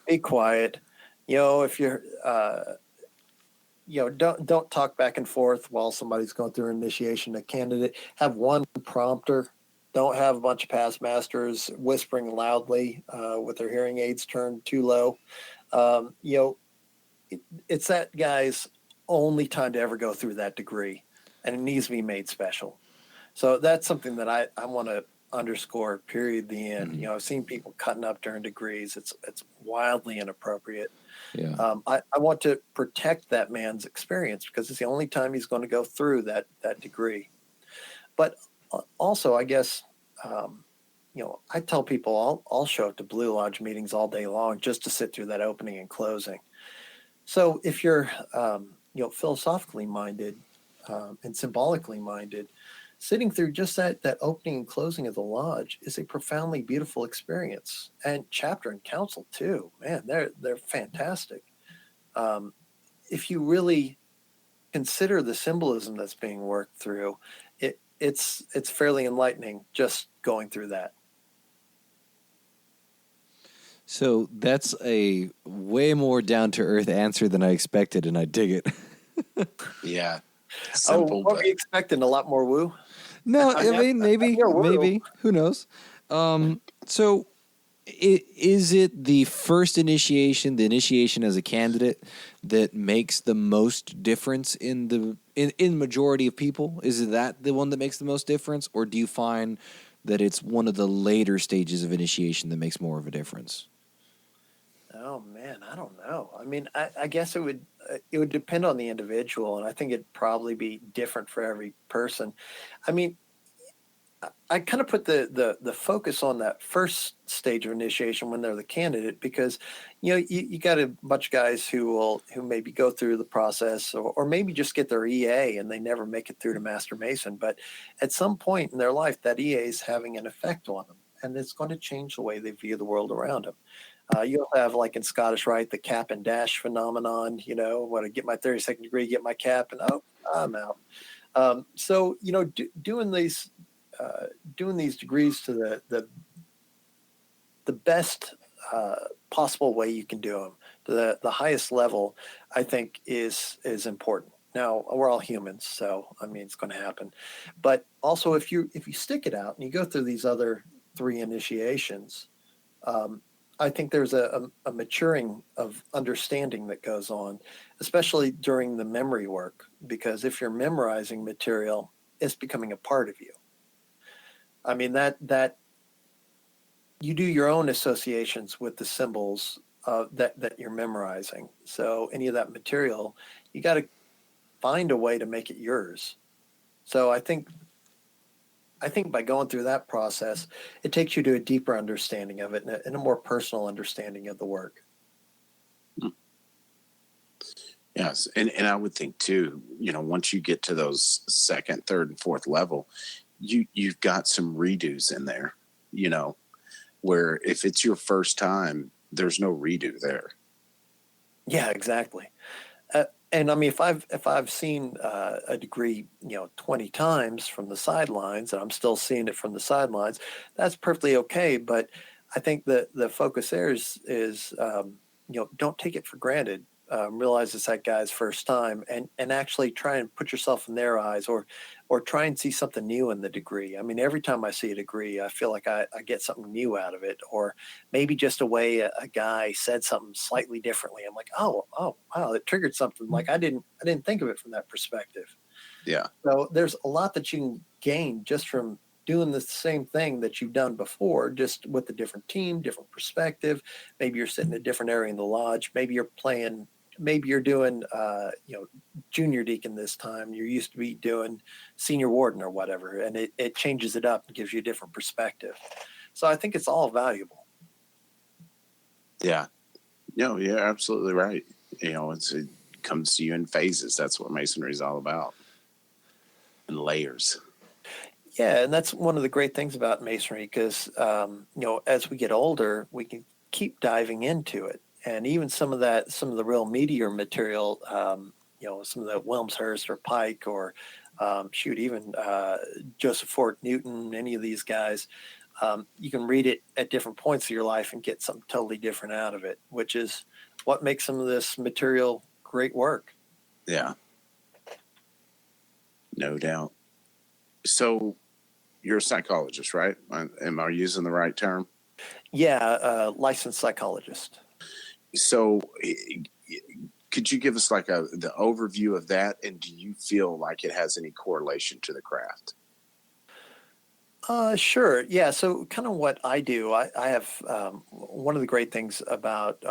Be quiet. If you're don't talk back and forth while somebody's going through initiation. A candidate, have one prompter. Don't have a bunch of past masters whispering loudly with their hearing aids turned too low. It's that guy's only time to ever go through that degree, and it needs to be made special. So that's something that I want to underscore, period, the end. Mm-hmm. I've seen people cutting up during degrees. It's wildly inappropriate. Yeah. I want to protect that man's experience because it's the only time he's going to go through that degree. But also, I guess, I tell people I'll show up to Blue Lodge meetings all day long just to sit through that opening and closing. So if you're, philosophically minded and symbolically minded, sitting through just that opening and closing of the lodge is a profoundly beautiful experience. And chapter and council too, man, they're fantastic. If you really consider the symbolism that's being worked through, it's fairly enlightening just going through that. So that's a way more down-to-earth answer than I expected, and I dig it. Yeah. Simple, what were you expecting? A lot more woo? No, I mean, maybe, You're woo. who knows? So Is it the first initiation, the initiation as a candidate, that makes the most difference in the majority of people? Is it that the one that makes the most difference, or do you find that it's one of the later stages of initiation that makes more of a difference? Oh man, I don't know. I mean, I guess it would depend on the individual, and I think it'd probably be different for every person. I mean, I kind of put the focus on that first stage of initiation when they're the candidate, because you got a bunch of guys who maybe go through the process, or maybe just get their EA and they never make it through to Master Mason, but at some point in their life that EA is having an effect on them, and it's going to change the way they view the world around them. You'll have, like in Scottish Rite, the cap and dash phenomenon. When I get my 32nd degree, get my cap, and I'm out. So doing these degrees to the best possible way you can do them, to the highest level, I think is important. Now, we're all humans, so I mean it's going to happen. But also, if you stick it out and you go through these other 3 initiations, I think there's a maturing of understanding that goes on, especially during the memory work, because if you're memorizing material, it's becoming a part of you. I mean, that you do your own associations with the symbols that you're memorizing. So any of that material, you got to find a way to make it yours. So I think by going through that process, it takes you to a deeper understanding of it, and a more personal understanding of the work. Yes, and I would think too, once you get to those second, third, and fourth level, you've got some redos in there, where if it's your first time, there's no redo there. Yeah, exactly. And I mean, if I've seen a degree, 20 times from the sidelines, and I'm still seeing it from the sidelines, that's perfectly okay. But I think the focus there is don't take it for granted. Realize it's that guy's first time, and actually try and put yourself in their eyes, or try and see something new in the degree. I mean, every time I see a degree, I feel like I get something new out of it, or maybe just a way a guy said something slightly differently. I'm like, oh wow, it triggered something. Like I didn't think of it from that perspective. Yeah. So there's a lot that you can gain just from doing the same thing that you've done before, just with a different team, different perspective. Maybe you're sitting in a different area in the lodge. Maybe you're doing junior deacon this time. You used to be doing senior warden or whatever, and it changes it up and gives you a different perspective. So I think it's all valuable. Yeah. No, you're absolutely right. It comes to you in phases. That's what Masonry is all about. And layers. Yeah, and that's one of the great things about Masonry, because as we get older, we can keep diving into it, and even some of the real meatier material, some of the Wilmshurst or Pike, or even Joseph Fort Newton, any of these guys, you can read it at different points of your life and get something totally different out of it, which is what makes some of this material great work. Yeah. No doubt. So you're a psychologist, right? Am I using the right term? Yeah, licensed psychologist. So could you give us like the overview of that? And do you feel like it has any correlation to the craft? Sure. Yeah. So kind of what I do, I have one of the great things about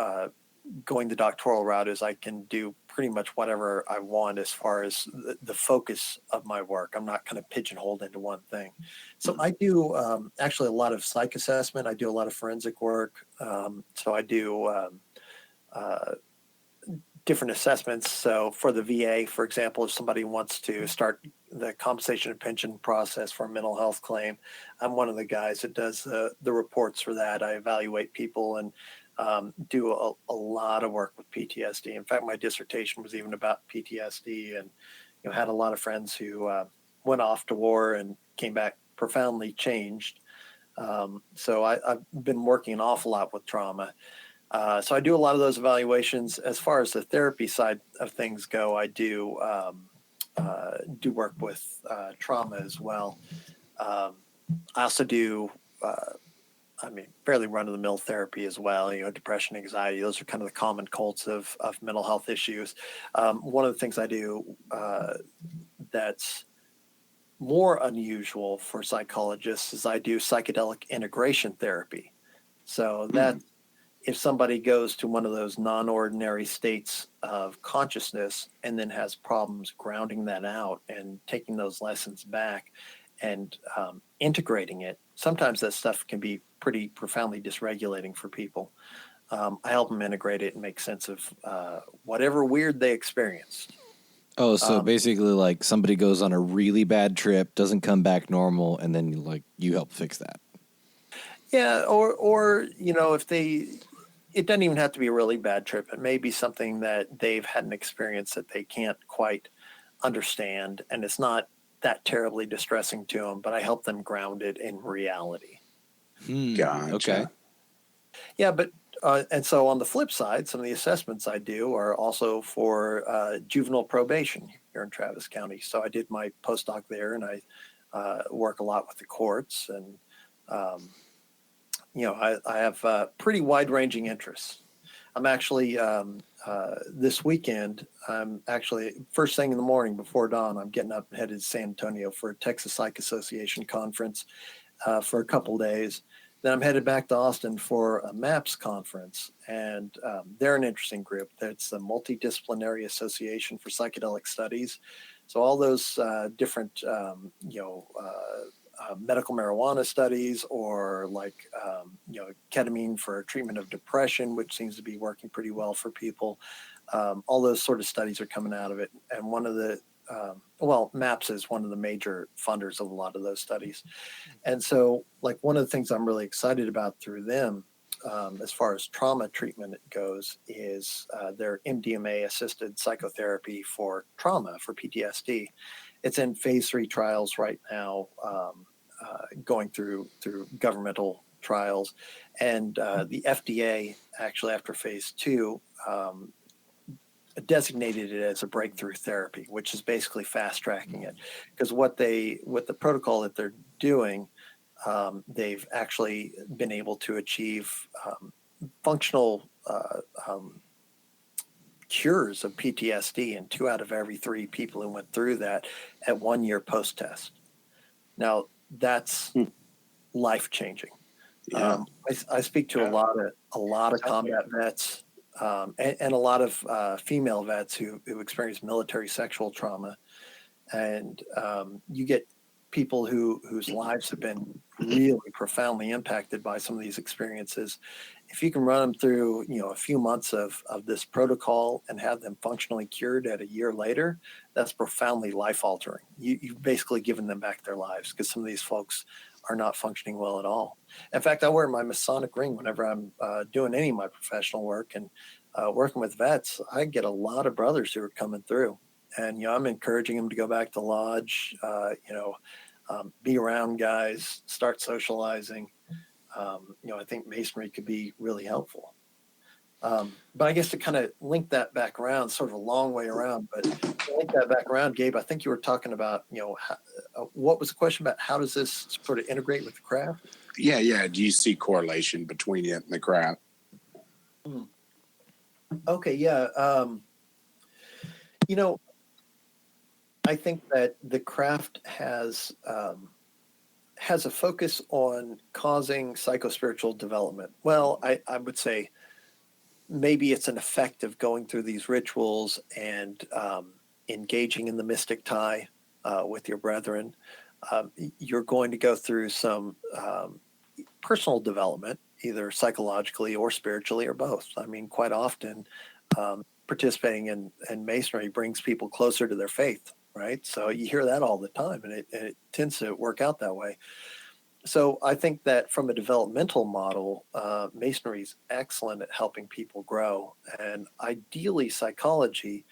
going the doctoral route is I can do pretty much whatever I want as far as the focus of my work. I'm not kind of pigeonholed into one thing. So I do actually a lot of psych assessment. I do a lot of forensic work. So I do different assessments. So for the VA, for example, if somebody wants to start the compensation and pension process for a mental health claim, I'm one of the guys that does the reports for that. I evaluate people and do a lot of work with PTSD. In fact, my dissertation was even about PTSD, and had a lot of friends who went off to war and came back profoundly changed. So I've been working an awful lot with trauma. So I do a lot of those evaluations. As far as the therapy side of things go, I do work with trauma as well. I also do fairly run-of-the-mill therapy as well. Depression, anxiety, those are kind of the common cults of mental health issues. One of the things I do that's more unusual for psychologists is I do psychedelic integration therapy. So that if somebody goes to one of those non-ordinary states of consciousness and then has problems grounding that out and taking those lessons back and integrating it, sometimes that stuff can be pretty profoundly dysregulating for people. I help them integrate it and make sense of whatever weird they experienced. Oh, so basically, like somebody goes on a really bad trip, doesn't come back normal, and then you help fix that. Yeah, or if it doesn't even have to be a really bad trip. It may be something that they've had an experience that they can't quite understand, and it's not that terribly distressing to them, but I help them ground it in reality. Gotcha. Okay. Yeah, but and so on the flip side, some of the assessments I do are also for juvenile probation here in Travis County. So I did my postdoc there, and I work a lot with the courts, and I have pretty wide-ranging interests. I'm actually this weekend. I'm actually first thing in the morning before dawn. I'm getting up and headed to San Antonio for a Texas Psych Association conference for a couple days. Then I'm headed back to Austin for a MAPS conference, and they're an interesting group. It's the Multidisciplinary Association for Psychedelic Studies. So all those different, medical marijuana studies, or ketamine for treatment of depression, which seems to be working pretty well for people. All those sort of studies are coming out of it. And one of the MAPS is one of the major funders of a lot of those studies. And so one of the things I'm really excited about through them, as far as trauma treatment goes, is their MDMA assisted psychotherapy for trauma, for PTSD. It's in phase 3 trials right now, going through governmental trials. And the FDA actually, after phase 2, designated it as a breakthrough therapy, which is basically fast tracking it, because with the protocol that they're doing, they've actually been able to achieve functional cures of PTSD in 2 out of every 3 people who went through that at 1 year post test. Now that's life changing. Yeah. I speak to a lot of combat vets. And a lot of female vets who experience military sexual trauma, and you get people whose lives have been really profoundly impacted by some of these experiences. If you can run them through, a few months of this protocol and have them functionally cured at a year later, that's profoundly life altering. You've basically given them back their lives, because some of these folks are not functioning well at all. In fact, I wear my Masonic ring whenever I'm doing any of my professional work, and working with vets. I get a lot of brothers who are coming through, and I'm encouraging them to go back to lodge, be around guys, start socializing. I think Masonry could be really helpful. But I guess to kind of link that back around, sort of a long way around, but to link that back around, Gabe, I think you were talking about, what was the question about? How does this sort of integrate with the craft? Yeah. Do you see correlation between it and the craft? Okay, yeah. I think that the craft has a focus on causing psychospiritual development. Well, I would say maybe it's an effect of going through these rituals and engaging in the mystic tie with your brethren. You're going to go through some personal development, either psychologically or spiritually or both. I mean, quite often participating in Masonry brings people closer to their faith, right? So you hear that all the time, and it tends to work out that way. So I think that from a developmental model, Masonry is excellent at helping people grow. And ideally, psychology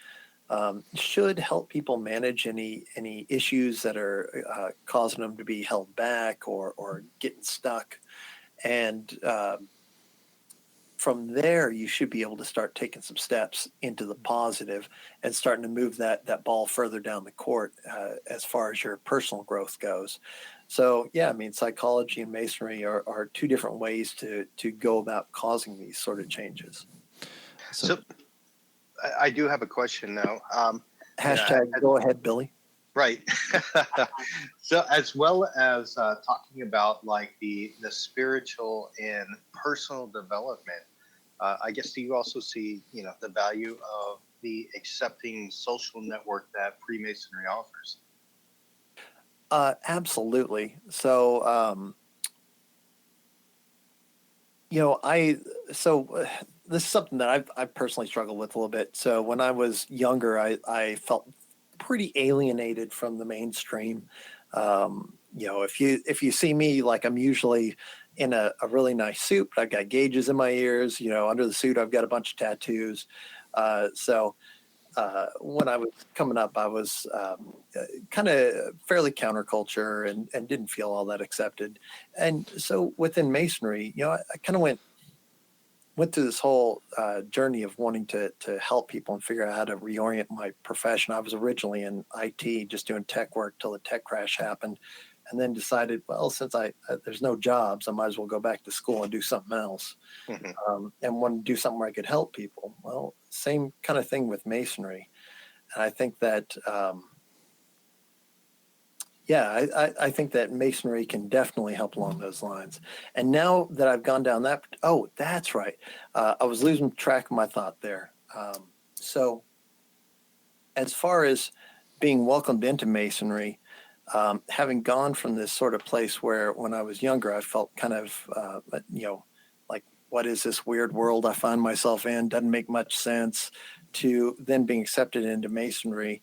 should help people manage any issues that are causing them to be held back or getting stuck. And from there, you should be able to start taking some steps into the positive and starting to move that ball further down the court as far as your personal growth goes. So yeah, I mean, psychology and masonry are two different ways to go about causing these sort of changes. So I do have a question now. Hashtag go ahead, Billy. Right. So as well as talking about like the spiritual and personal development, I guess do you also see, you know, the value of the accepting social network that Freemasonry offers? Absolutely. So, you know, this is something that I've personally struggled with a little bit. So when I was younger, I felt pretty alienated from the mainstream. You know, if you see me, like I'm usually in a really nice suit, but I've got gauges in my ears. You know, under the suit, I've got a bunch of tattoos. When I was coming up, I was kind of fairly counterculture and didn't feel all that accepted. And so within Masonry, you know, I kind of went through this whole journey of wanting to help people and figure out how to reorient my profession. I was originally in IT, just doing tech work till the tech crash happened, and then decided, well, since there's no jobs, I might as well go back to school and do something else, and want to do something where I could help people. Well, same kind of thing with Masonry, and I think that. I think that Masonry can definitely help along those lines. And now that I've gone down that, that's right. I was losing track of my thought there. So as far as being welcomed into Masonry, having gone from this sort of place where when I was younger, I felt kind of, like, what is this weird world I find myself in? Doesn't make much sense, to then being accepted into Masonry.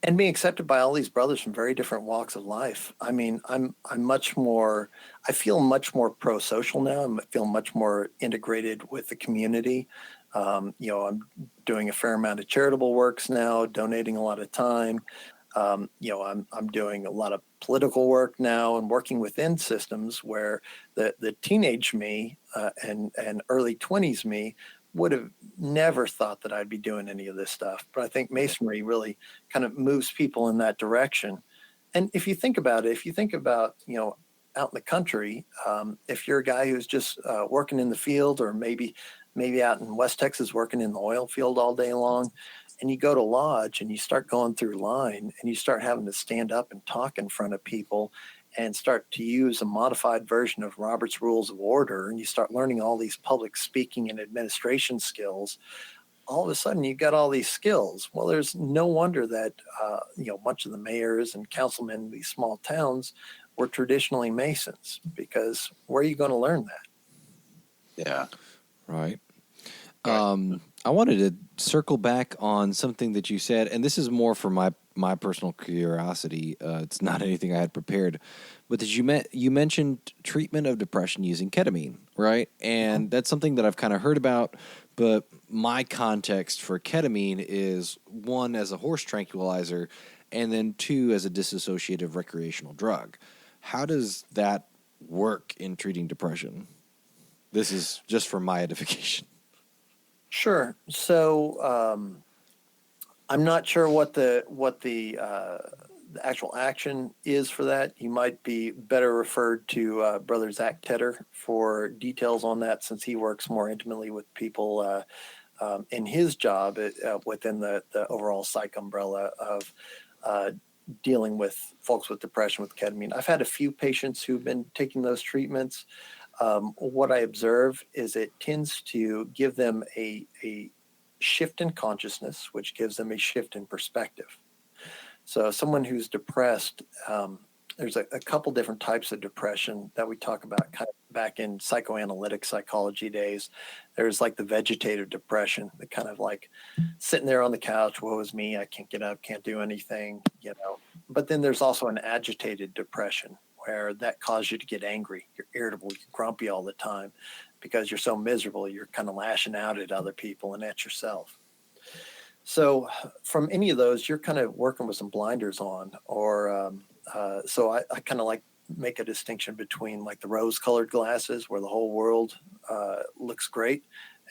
And being accepted by all these brothers from very different walks of life. I mean, I feel much more pro-social now. I feel much more integrated with the community. You know, I'm doing a fair amount of charitable works now, donating a lot of time. You know, I'm doing a lot of political work now and working within systems where the teenage me and early 20s me would have never thought that I'd be doing any of this stuff. But I think Masonry really kind of moves people in that direction. And if you think about it, you know, out in the country, if you're a guy who's just working in the field, or maybe out in West Texas working in the oil field all day long, and you go to lodge and you start going through line and you start having to stand up and talk in front of people and start to use a modified version of Robert's Rules of Order, and you start learning all these public speaking and administration skills, all of a sudden you've got all these skills. Well, there's no wonder that, you know, much of the mayors and councilmen in these small towns were traditionally Masons, because where are you going to learn that? Yeah. Right. I wanted to circle back on something that you said, and this is more for my personal curiosity. It's not anything I had prepared, but that you mentioned treatment of depression using ketamine, right? And that's something that I've kind of heard about, but my context for ketamine is, one, as a horse tranquilizer, and then two, as a dissociative recreational drug. How does that work in treating depression? This is just for my edification. Sure. So I'm not sure what the actual action is for that. You might be better referred to Brother Zach Tedder for details on that, since he works more intimately with people in his job within the overall psych umbrella of dealing with folks with depression with ketamine. I've had a few patients who've been taking those treatments. What I observe is it tends to give them a shift in consciousness, which gives them a shift in perspective. So someone who's depressed, there's a couple different types of depression that we talk about kind of back in psychoanalytic psychology days. There's like the vegetative depression, the kind of like sitting there on the couch, woe is me, I can't get up, can't do anything, you know. But then there's also an agitated depression, where that causes you to get angry, you're irritable, you're grumpy all the time because you're so miserable, you're kind of lashing out at other people and at yourself. So from any of those, you're kind of working with some blinders on, or so I kind of like make a distinction between like the rose-colored glasses where the whole world looks great,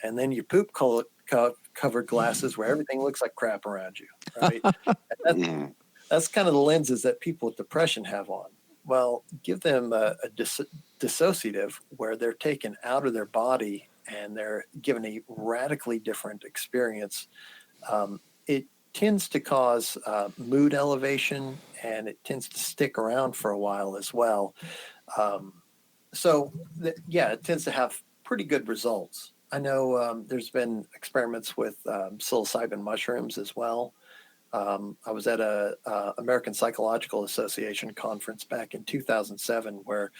and then your poop-covered glasses where everything looks like crap around you, right? that's kind of the lenses that people with depression have on. Well, give them a dissociative where they're taken out of their body and they're given a radically different experience. It tends to cause mood elevation, and it tends to stick around for a while as well. It tends to have pretty good results. I know there's been experiments with psilocybin mushrooms as well. I was at a American Psychological Association conference back in 2007 where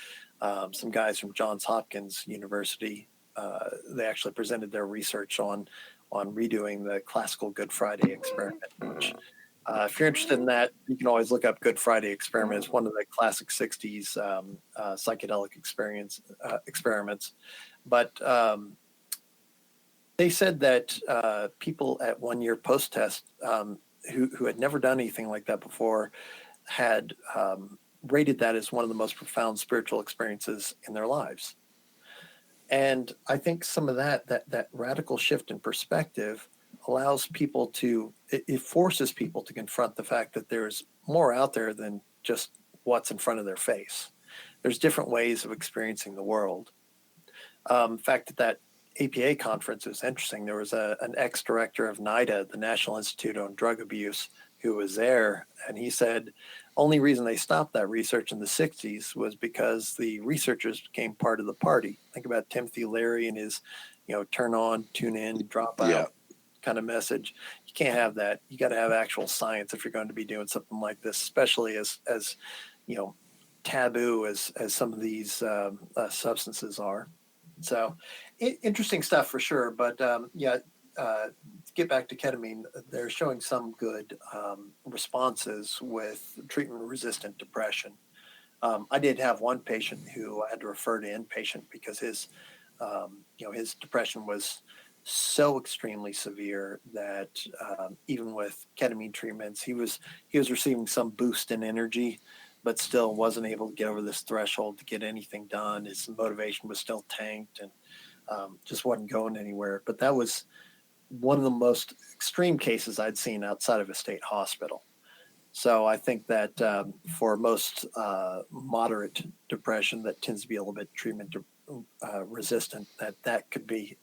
some guys from Johns Hopkins University, they actually presented their research on redoing the classical Good Friday experiment, which if you're interested in that, you can always look up Good Friday experiment. It's one of the classic 60s psychedelic experiments. But they said that people at 1 year post-test who had never done anything like that before had rated that as one of the most profound spiritual experiences in their lives. And I think some of that radical shift in perspective allows people to, it forces people to confront the fact that there's more out there than just what's in front of their face. There's different ways of experiencing the world. In fact, at that APA conference, it was interesting. There was an ex-director of NIDA, the National Institute on Drug Abuse, who was there, and he said only reason they stopped that research in the 60s was because the researchers became part of the party. Think about Timothy Leary and his, turn on, tune in, drop out kind of message. You can't have that. You got to have actual science if you're going to be doing something like this, especially as taboo as some of these substances are. So interesting stuff for sure. But to get back to ketamine, they're showing some good responses with treatment-resistant depression. I did have one patient who I had to refer to inpatient because his depression was so extremely severe that even with ketamine treatments, he was receiving some boost in energy, but still wasn't able to get over this threshold to get anything done. His motivation was still tanked and just wasn't going anywhere. But that was one of the most extreme cases I'd seen outside of a state hospital. So I think that for most moderate depression that tends to be a little bit treatment resistant, that could be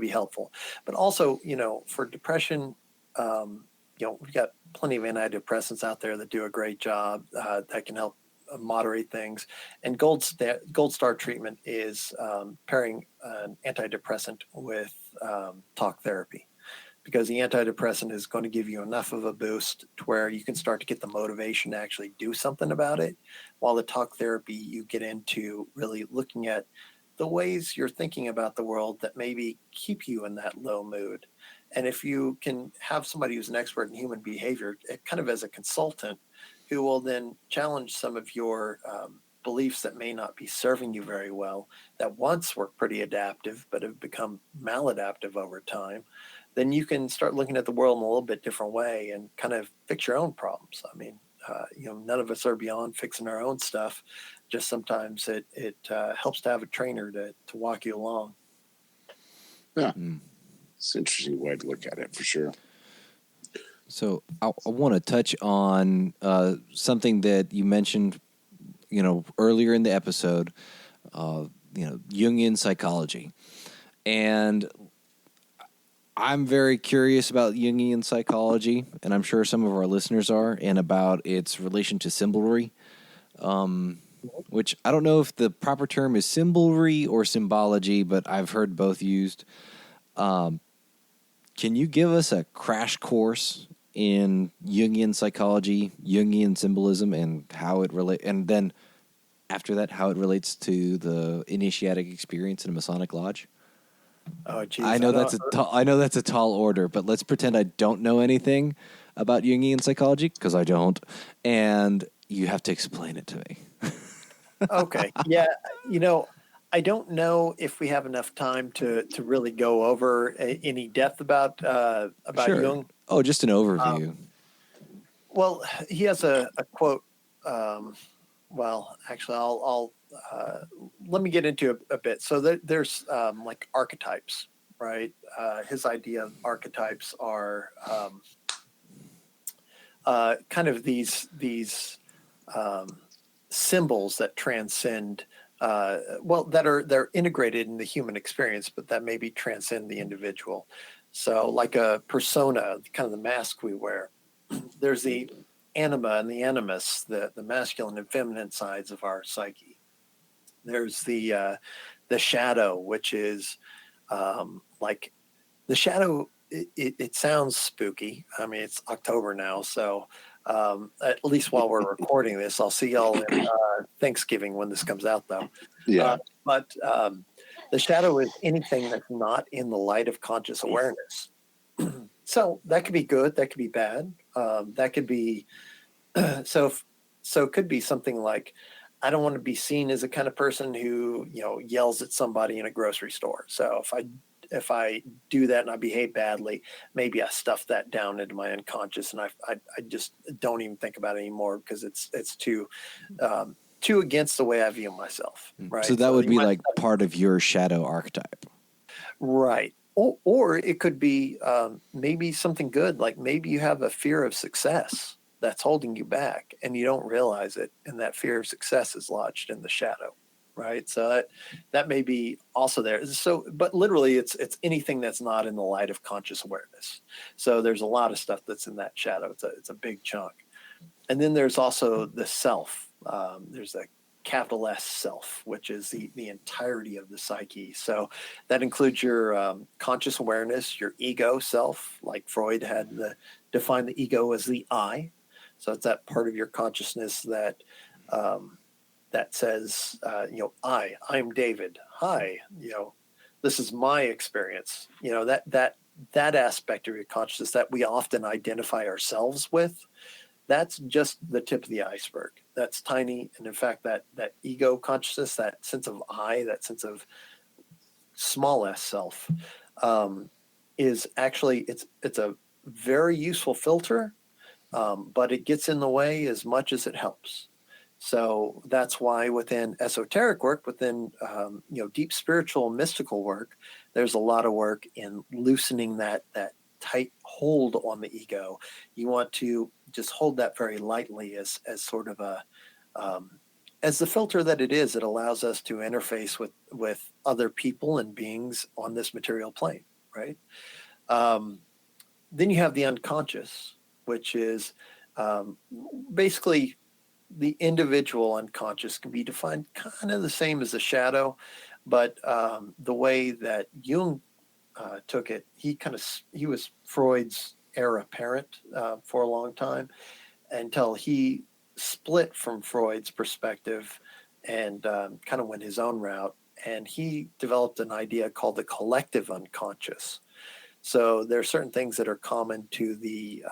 helpful. But also, for depression, we've got plenty of antidepressants out there that do a great job that can help moderate things. And Gold Star treatment is pairing an antidepressant with talk therapy, because the antidepressant is going to give you enough of a boost to where you can start to get the motivation to actually do something about it, while the talk therapy, you get into really looking at the ways you're thinking about the world that maybe keep you in that low mood. And if you can have somebody who's an expert in human behavior, kind of as a consultant, who will then challenge some of your beliefs that may not be serving you very well, that once were pretty adaptive but have become maladaptive over time, then you can start looking at the world in a little bit different way and kind of fix your own problems. I mean, none of us are beyond fixing our own stuff. Just sometimes it helps to have a trainer to walk you along. Yeah. It's an interesting way to look at it for sure. So I want to touch on something that you mentioned, earlier in the episode, Jungian psychology. And I'm very curious about Jungian psychology, and I'm sure some of our listeners are, and about its relation to symbolry, which I don't know if the proper term is symbolry or symbology, but I've heard both used. Can you give us a crash course in Jungian psychology, Jungian symbolism, and how it and then after that, how it relates to the initiatic experience in a Masonic lodge? Oh, geez, I know that's a tall order, but let's pretend I don't know anything about Jungian psychology, because I don't, and you have to explain it to me. Okay. Yeah. I don't know if we have enough time to really go over any depth about Sure. Jung. Oh, just an overview. Well, he has a quote. Well, actually, I'll let me get into a bit. So there's like archetypes, right? His idea of archetypes are kind of these symbols that transcend. They're integrated in the human experience, but that maybe transcend the individual. So, like a persona, kind of the mask we wear. There's the anima and the animus, the masculine and feminine sides of our psyche. There's the shadow, which is like the shadow. It sounds spooky. I mean, it's October now, so at least while we're recording this, I'll see y'all in Thanksgiving when this comes out, though. Yeah. But the shadow is anything that's not in the light of conscious awareness. So that could be good. That could be bad. That could be so. It could be something like, I don't want to be seen as a kind of person who yells at somebody in a grocery store. So if I do that and I behave badly, maybe I stuff that down into my unconscious, and I just don't even think about it anymore because it's too against the way I view myself. Right. So that would be like part of your shadow archetype. Right. Or it could be maybe something good, like maybe you have a fear of success that's holding you back and you don't realize it, and that fear of success is lodged in the shadow, right? So that may be also there. So, but literally it's anything that's not in the light of conscious awareness. So there's a lot of stuff that's in that shadow. It's a big chunk. And then there's also the self. There's a capital S self, which is the entirety of the psyche. So that includes your conscious awareness, your ego self, like Freud had defined the ego as the I. So it's that part of your consciousness that says, I'm David. Hi, this is my experience. That aspect of your consciousness that we often identify ourselves with. That's just the tip of the iceberg. That's tiny. And in fact, that ego consciousness, that sense of I, that sense of small s self, is actually, it's a very useful filter, but it gets in the way as much as it helps. So that's why within esoteric work, within deep spiritual mystical work, there's a lot of work in loosening that tight hold on the ego. You want to just hold that very lightly as sort of as the filter that it is. It allows us to interface with other people and beings on this material plane, right? Then you have the unconscious, which is basically the individual unconscious. Can be defined kind of the same as the shadow, but the way that Jung took it, he was Freud's heir apparent for a long time, until he split from Freud's perspective and kind of went his own route, and he developed an idea called the collective unconscious. So there are certain things that are common to the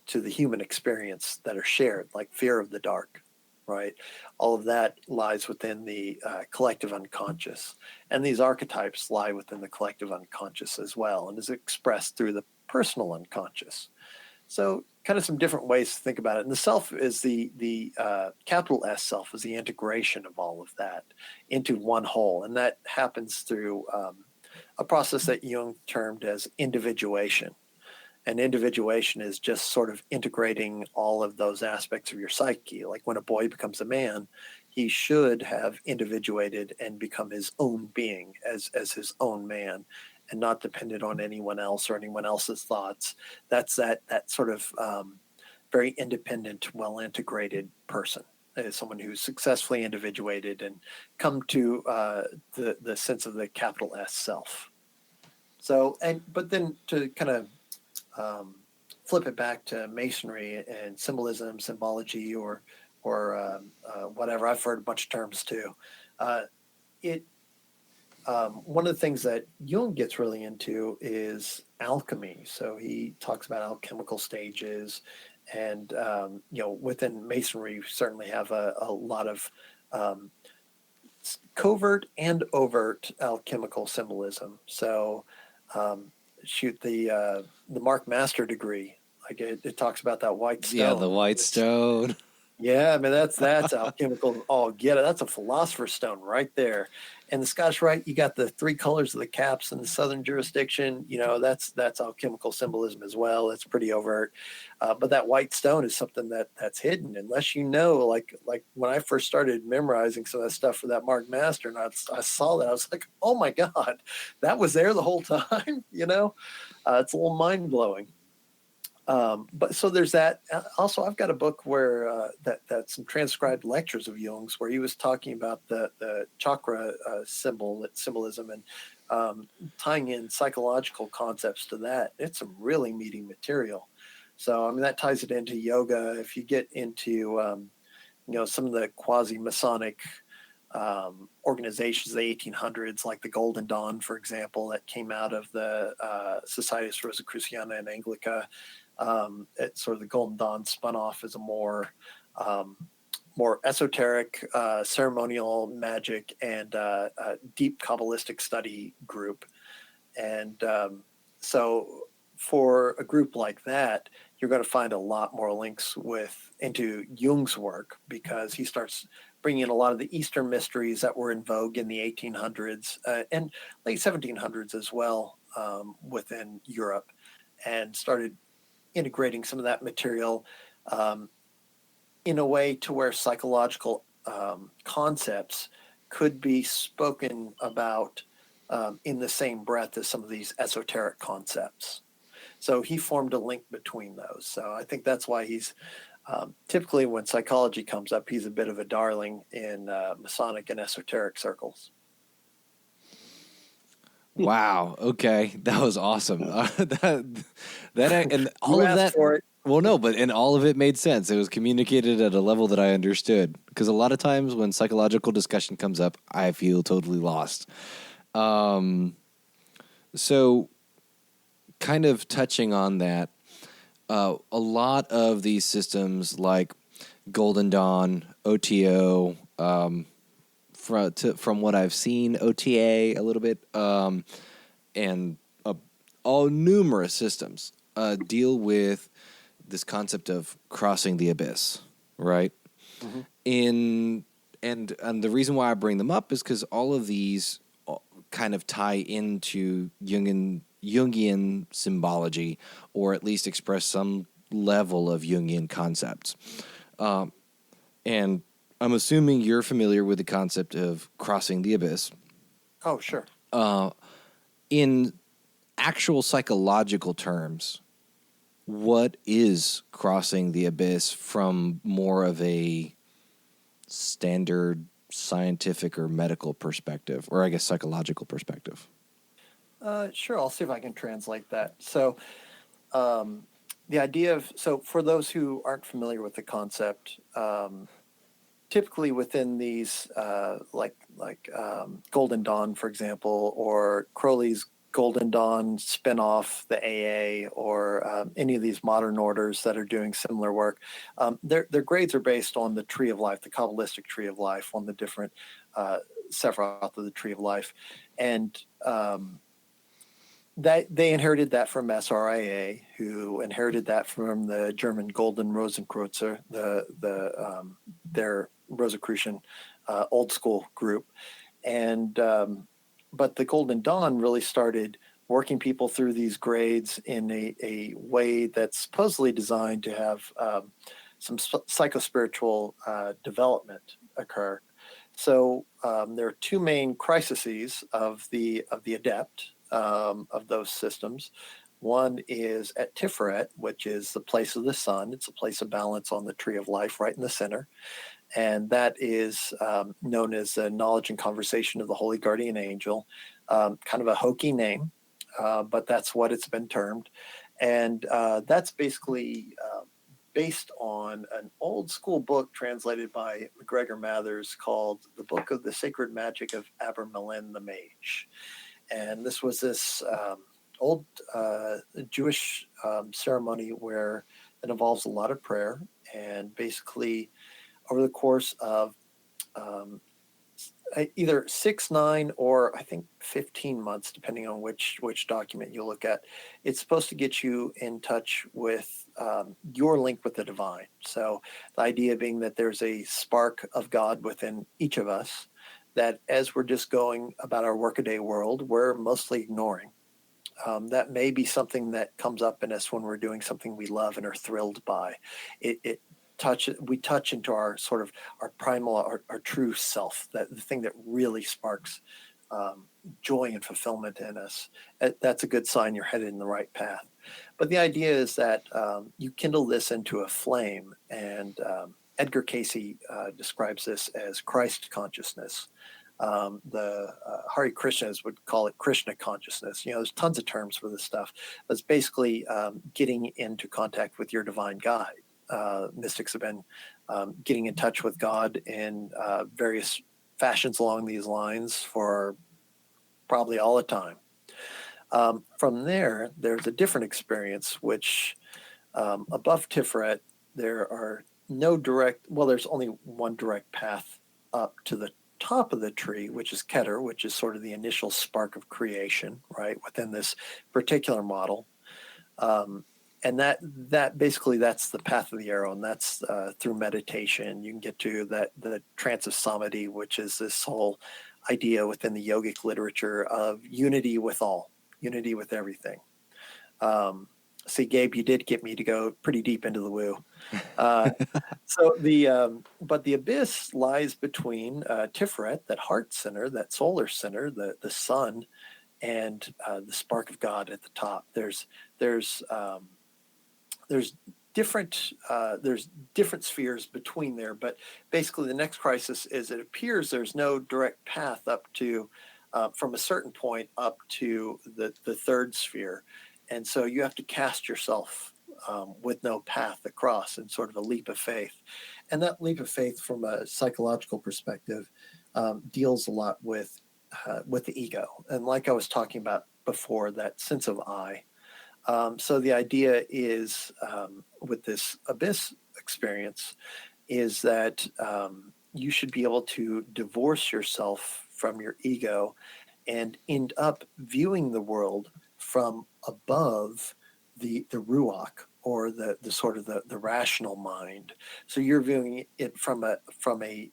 human experience that are shared, like fear of the dark, right? All of that lies within the collective unconscious. And these archetypes lie within the collective unconscious as well, and is expressed through the personal unconscious. So kind of some different ways to think about it. And the self is the capital S self is the integration of all of that into one whole. And that happens through a process that Jung termed as individuation. And individuation is just sort of integrating all of those aspects of your psyche. Like when a boy becomes a man, he should have individuated and become his own being as his own man, and not dependent on anyone else or anyone else's thoughts. That's that sort of very independent, well-integrated person. Is someone who's successfully individuated and come to the sense of the capital S self. So, but then to kind of flip it back to Masonry and symbolism, symbology, or whatever. I've heard a bunch of terms too. One of the things that Jung gets really into is alchemy. So he talks about alchemical stages, and within Masonry, we certainly have a lot of covert and overt alchemical symbolism. So the Mark Master degree, like it talks about that white stone. Yeah, the white stone. Yeah, I mean that's alchemical. Oh, get it. That's a philosopher's stone right there. And the Scottish Rite, you got the three colors of the caps in the southern jurisdiction. You know, that's alchemical symbolism as well. It's pretty overt. But that white stone is something that's hidden unless you know. Like when I first started memorizing some of that stuff for that Mark Master, and I saw that, I was like, oh my god, that was there the whole time. You know, it's a little mind blowing. But so there's that. Also, I've got a book where that's some transcribed lectures of Jung's, where he was talking about the chakra symbolism, and tying in psychological concepts to that. It's some really meaty material. So I mean that ties it into yoga. If you get into some of the quasi Masonic organizations of the 1800s, like the Golden Dawn, for example, that came out of the Societas Rosicruciana and Anglica. It's sort of the Golden Dawn spun off as a more esoteric, ceremonial magic and deep Kabbalistic study group. And so for a group like that, you're going to find a lot more links into Jung's work, because he starts bringing in a lot of the Eastern mysteries that were in vogue in the 1800s and late 1700s as well within Europe, and started integrating some of that material in a way to where psychological concepts could be spoken about in the same breath as some of these esoteric concepts. So he formed a link between those. So I think that's why he's typically, when psychology comes up, he's a bit of a darling in Masonic and esoteric circles. Wow. Okay, that was awesome. That and all You of asked that. for it. Well, no, and all of it made sense. It was communicated at a level that I understood. Because a lot of times when psychological discussion comes up, I feel totally lost. So, kind of touching on that, a lot of these systems like Golden Dawn, OTO, from what I've seen, OTA a little bit, and all numerous systems deal with this concept of crossing the abyss, right? Mm-hmm. And the reason why I bring them up is because all of these kind of tie into Jungian symbology, or at least express some level of Jungian concepts. And I'm assuming you're familiar with the concept of crossing the abyss. Oh, sure. In actual psychological terms, what is crossing the abyss from more of a standard scientific or medical perspective, or I guess psychological perspective? Sure, I'll see if I can translate that. So the idea of, so for those who aren't familiar with the concept, typically within these, like Golden Dawn, for example, or Crowley's Golden Dawn spinoff, the AA, or any of these modern orders that are doing similar work, their grades are based on the Tree of Life, the Kabbalistic Tree of Life, on the different Sephiroth of the Tree of Life, and that they inherited that from SRIA, who inherited that from the German Golden Rosenkreutzer, their Rosicrucian old school group, and but the Golden Dawn really started working people through these grades in a way that's supposedly designed to have some psychospiritual development occur. So there are two main crises of the adept of those systems. One is at Tiferet, which is the place of the sun. It's a place of balance on the Tree of Life, right in the center. And that is known as the knowledge and conversation of the Holy Guardian Angel. Kind of a hokey name, but that's what it's been termed. And that's basically based on an old school book translated by MacGregor Mathers called The Book of the Sacred Magic of Abermelin the Mage. And this was this old Jewish ceremony where it involves a lot of prayer, and basically over the course of either 6, 9, or I think 15 months, depending on which document you look at. It's supposed to get you in touch with your link with the divine. So the idea being that there's a spark of God within each of us that as we're just going about our workaday world, we're mostly ignoring. That may be something that comes up in us when we're doing something we love and are thrilled by. We touch into our sort of our primal, our true self, that the thing that really sparks joy and fulfillment in us. That's a good sign you're headed in the right path. But the idea is that you kindle this into a flame, and Edgar Cayce describes this as Christ consciousness. The Hare Krishnas would call it Krishna consciousness. There's tons of terms for this stuff. But it's basically getting into contact with your divine guide. Mystics have been getting in touch with God in various fashions along these lines for probably all the time. From there, there's a different experience, which above Tiferet, there's only one direct path up to the top of the tree, which is Keter, which is sort of the initial spark of creation, right, within this particular model. And that basically, that's the path of the arrow, and that's through meditation. You can get to the trance of samadhi, which is this whole idea within the yogic literature of unity with all, unity with everything. See, Gabe, you did get me to go pretty deep into the woo. But the abyss lies between Tiferet, that heart center, that solar center, the sun, and the spark of God at the top. There's different spheres between there, but basically the next crisis is it appears there's no direct path up to from a certain point up to the third sphere, and so you have to cast yourself with no path across in sort of a leap of faith. And that leap of faith from a psychological perspective deals a lot with the ego, and like I was talking about before, that sense of I. So the idea is with this abyss experience is that you should be able to divorce yourself from your ego and end up viewing the world from above the ruach, or the sort of the rational mind. So you're viewing it from a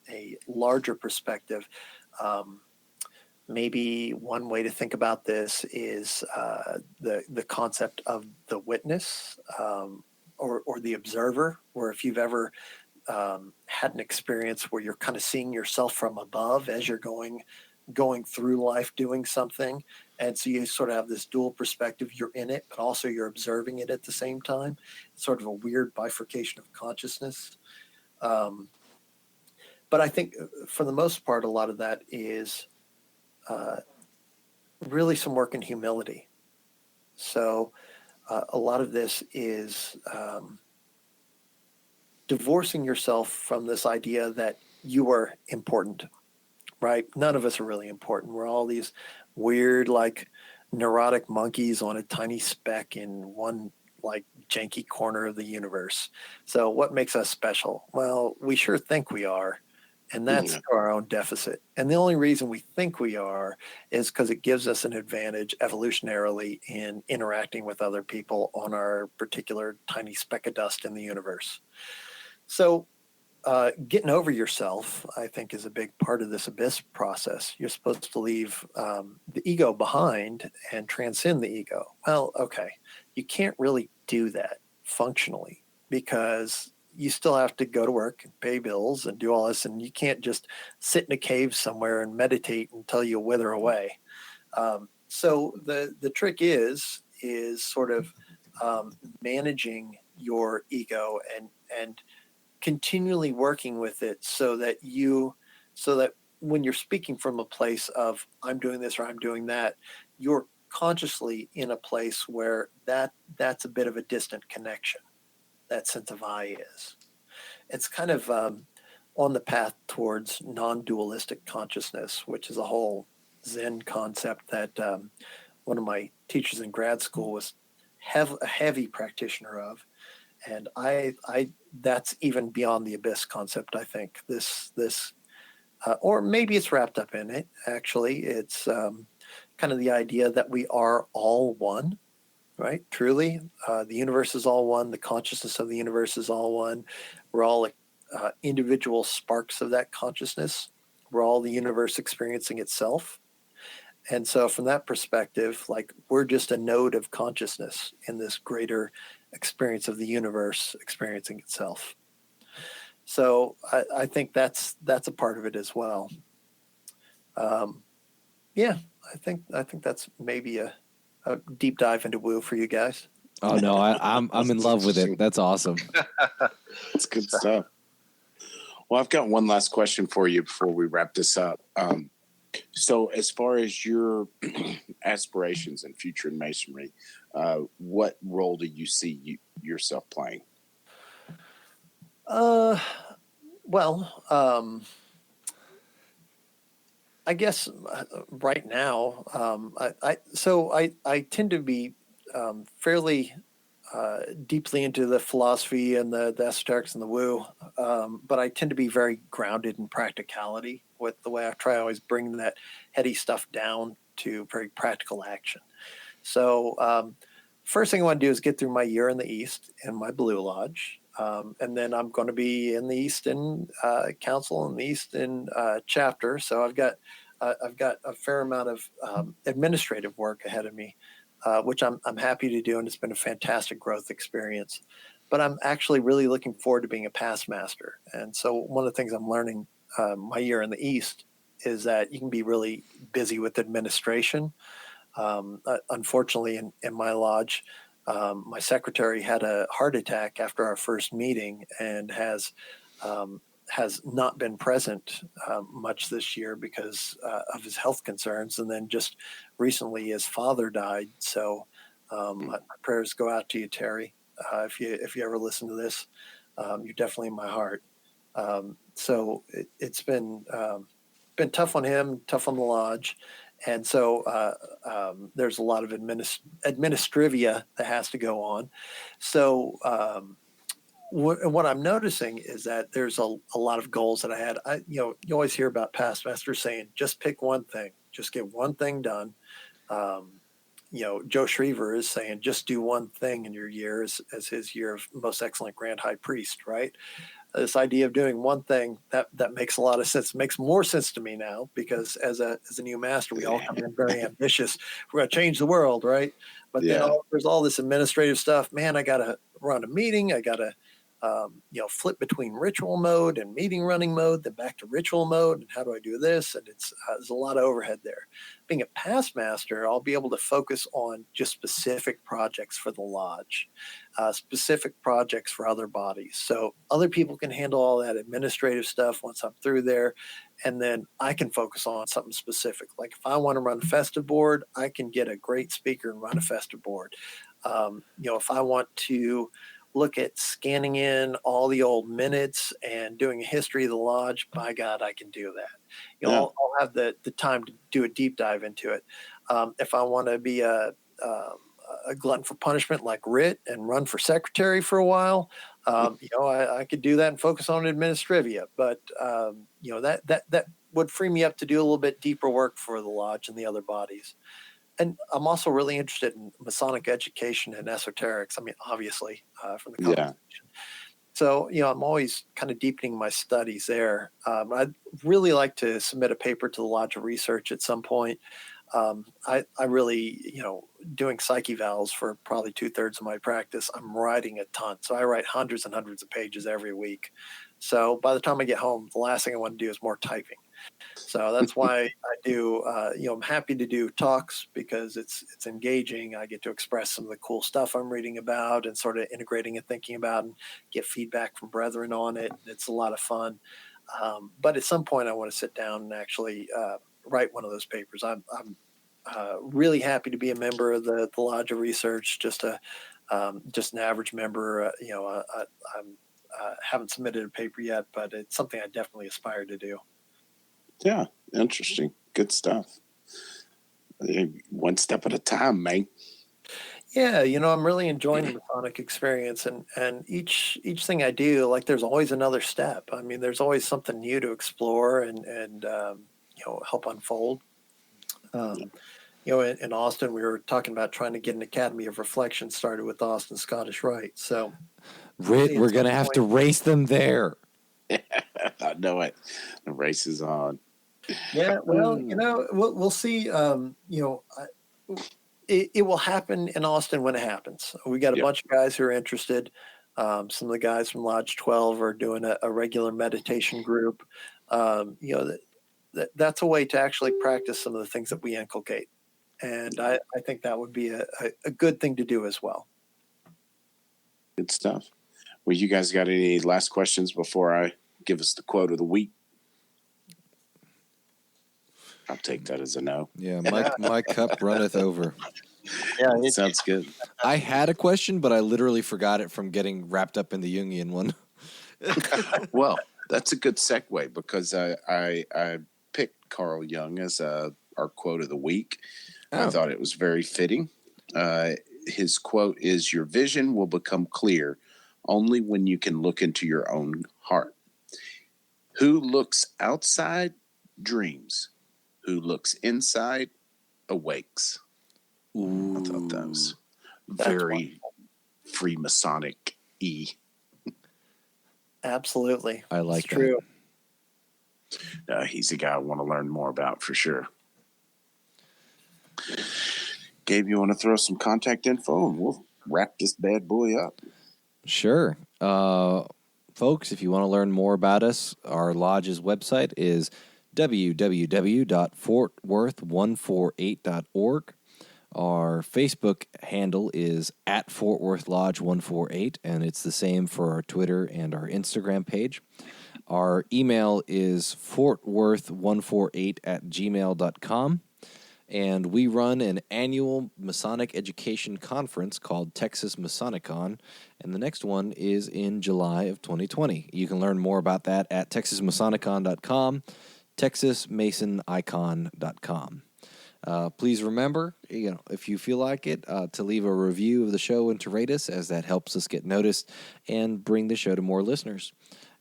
larger perspective. Maybe one way to think about this is the concept of the witness or the observer, where if you've ever had an experience where you're kind of seeing yourself from above as you're going through life doing something, and so you sort of have this dual perspective. You're in it, but also you're observing it at the same time. It's sort of a weird bifurcation of consciousness. But I think for the most part, a lot of that is really some work in humility. So a lot of this is divorcing yourself from this idea that you are important, right? None of us are really important. We're all these weird, like neurotic monkeys on a tiny speck in one like janky corner of the universe. So what makes us special? Well, we sure think we are. And that's to our own deficit. And the only reason we think we are is because it gives us an advantage evolutionarily in interacting with other people on our particular tiny speck of dust in the universe. So getting over yourself, I think, is a big part of this abyss process. You're supposed to leave the ego behind and transcend the ego. Well, okay, you can't really do that functionally because you still have to go to work and pay bills and do all this, and you can't just sit in a cave somewhere and meditate until you wither away. So the trick is sort of managing your ego and continually working with it so that when you're speaking from a place of I'm doing this or I'm doing that, you're consciously in a place where that's a bit of a distant connection. That sense of I is. It's kind of on the path towards non-dualistic consciousness, which is a whole Zen concept that one of my teachers in grad school was a heavy practitioner of. And I that's even beyond the abyss concept, I think. This or maybe it's wrapped up in it. Actually, it's kind of the idea that we are all one, right? Truly, the universe is all one. The consciousness of the universe is all one. We're all individual sparks of that consciousness. We're all the universe experiencing itself. And so from that perspective, like we're just a node of consciousness in this greater experience of the universe experiencing itself. So I think that's a part of it as well. Yeah, I think that's maybe a deep dive into woo for you guys. Oh no, I'm in love with it. That's awesome. It's good stuff. Well, I've got one last question for you before we wrap this up. So as far as your aspirations and future in Masonry, what role do you see yourself playing? Well, I guess right now, I tend to be fairly deeply into the philosophy and the esoterics and the woo, but I tend to be very grounded in practicality with the way I try to always bring that heady stuff down to very practical action. So first thing I want to do is get through my year in the East in my Blue Lodge. And then I'm going to be in the Easton Council and the Easton chapter. So I've got a fair amount of administrative work ahead of me, which I'm happy to do, and it's been a fantastic growth experience. But I'm actually really looking forward to being a past master. And so one of the things I'm learning my year in the East is that you can be really busy with administration. Unfortunately, in my lodge, my secretary had a heart attack after our first meeting and has not been present much this year because of his health concerns. And then just recently, his father died. So my prayers go out to you, Terry. If you ever listen to this, you're definitely in my heart. So it's been tough on him, tough on the lodge. And so there's a lot of administrivia that has to go on. So what I'm noticing is that there's a lot of goals that I had. You always hear about past masters saying, just pick one thing, just get one thing done. Joe Shriver is saying, just do one thing in your year as his year of most excellent grand high priest, right? This idea of doing one thing that makes a lot of sense. It makes more sense to me now because as a new master, we all come in very ambitious. We're going to change the world, right? But then there's all this administrative stuff. Man, I got to run a meeting. I got to flip between ritual mode and meeting running mode, then back to ritual mode. And how do I do this? And there's a lot of overhead there. Being a past master, I'll be able to focus on just specific projects for the lodge, specific projects for other bodies. So other people can handle all that administrative stuff once I'm through there. And then I can focus on something specific. Like if I want to run a festive board, I can get a great speaker and run a festive board. If I want to look at scanning in all the old minutes and doing a history of the lodge, by God, I can do that. I'll have the time to do a deep dive into it. If I want to be a glutton for punishment like Rhit and run for secretary for a while, I could do that and focus on administrivia. But that would free me up to do a little bit deeper work for the lodge and the other bodies. And I'm also really interested in Masonic education and esoterics. I mean, obviously, from the conversation. So, I'm always kind of deepening my studies there. I'd really like to submit a paper to the Lodge of Research at some point. I really, doing psyche vowels for probably 2/3 of my practice, I'm writing a ton. So I write hundreds and hundreds of pages every week. So by the time I get home, the last thing I want to do is more typing. So that's why I do, I'm happy to do talks because it's engaging. I get to express some of the cool stuff I'm reading about and sort of integrating and thinking about and get feedback from brethren on it. It's a lot of fun. But at some point I want to sit down and actually write one of those papers. I'm really happy to be a member of the Lodge of Research, just an average member. I haven't submitted a paper yet, but it's something I definitely aspire to do. Yeah, interesting. Good stuff. One step at a time, man. Yeah, I'm really enjoying the Masonic experience, and each thing I do, like, there's always another step. I mean, there's always something new to explore and help unfold. In Austin, we were talking about trying to get an Academy of Reflection started with Austin Scottish Rite. So, Rhit, we're gonna have to race them there. I know it. The race is on. Yeah, well, we'll see. It will happen in Austin when it happens. We got a bunch of guys who are interested. Some of the guys from Lodge 12 are doing a regular meditation group. That's a way to actually practice some of the things that we inculcate. And I think that would be a good thing to do as well. Good stuff. Well, you guys got any last questions before I give us the quote of the week? I'll take that as a no. Yeah, my cup runneth over. Yeah, it sounds good. I had a question, but I literally forgot it from getting wrapped up in the Jungian one. Well, that's a good segue because I picked Carl Jung as our quote of the week. I thought it was very fitting. His quote is, "Your vision will become clear only when you can look into your own heart. Who looks outside dreams. Who looks inside awakes." Ooh. I thought that was very Freemasonic-y. Absolutely. I like it's true. that. He's a guy I want to learn more about for sure. Gabe, you want to throw some contact info and we'll wrap this bad boy up? Sure. Folks, if you want to learn more about us, our lodge's website is www.fortworth148.org. Our Facebook handle is at Fort Worth Lodge 148, and it's the same for our Twitter and our Instagram page. Our email is fortworth148@gmail.com. And we run an annual Masonic education conference called Texas Masonicon, and the next one is in July of 2020. You can learn more about that at texasmasonicon.com, texasmasonicon.com. Please remember, if you feel like it, to leave a review of the show and to rate us, as that helps us get noticed and bring the show to more listeners.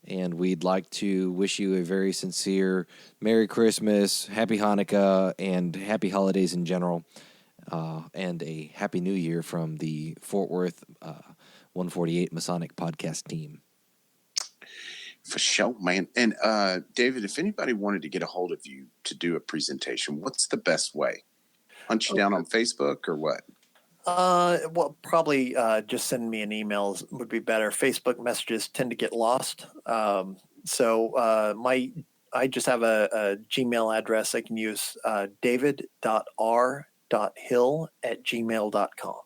And we'd like to wish you a very sincere Merry Christmas, Happy Hanukkah, and Happy Holidays in general, and a Happy New Year from the Fort Worth 148 Masonic podcast team. For sure, man. And David, if anybody wanted to get a hold of you to do a presentation, what's the best way? Hunt you down on Facebook or what? Well, probably just send me an email would be better. Facebook messages tend to get lost. So I just have a Gmail address I can use, david.r.hill@gmail.com.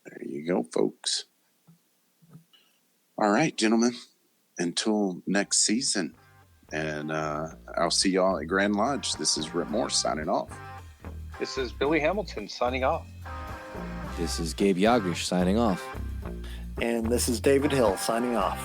There you go, folks. All right, gentlemen. Until next season. And I'll see y'all at Grand Lodge. This is Rhit Moore signing off. This is Billy Hamilton signing off. This is Gabe Jagush signing off. And this is David Hill signing off.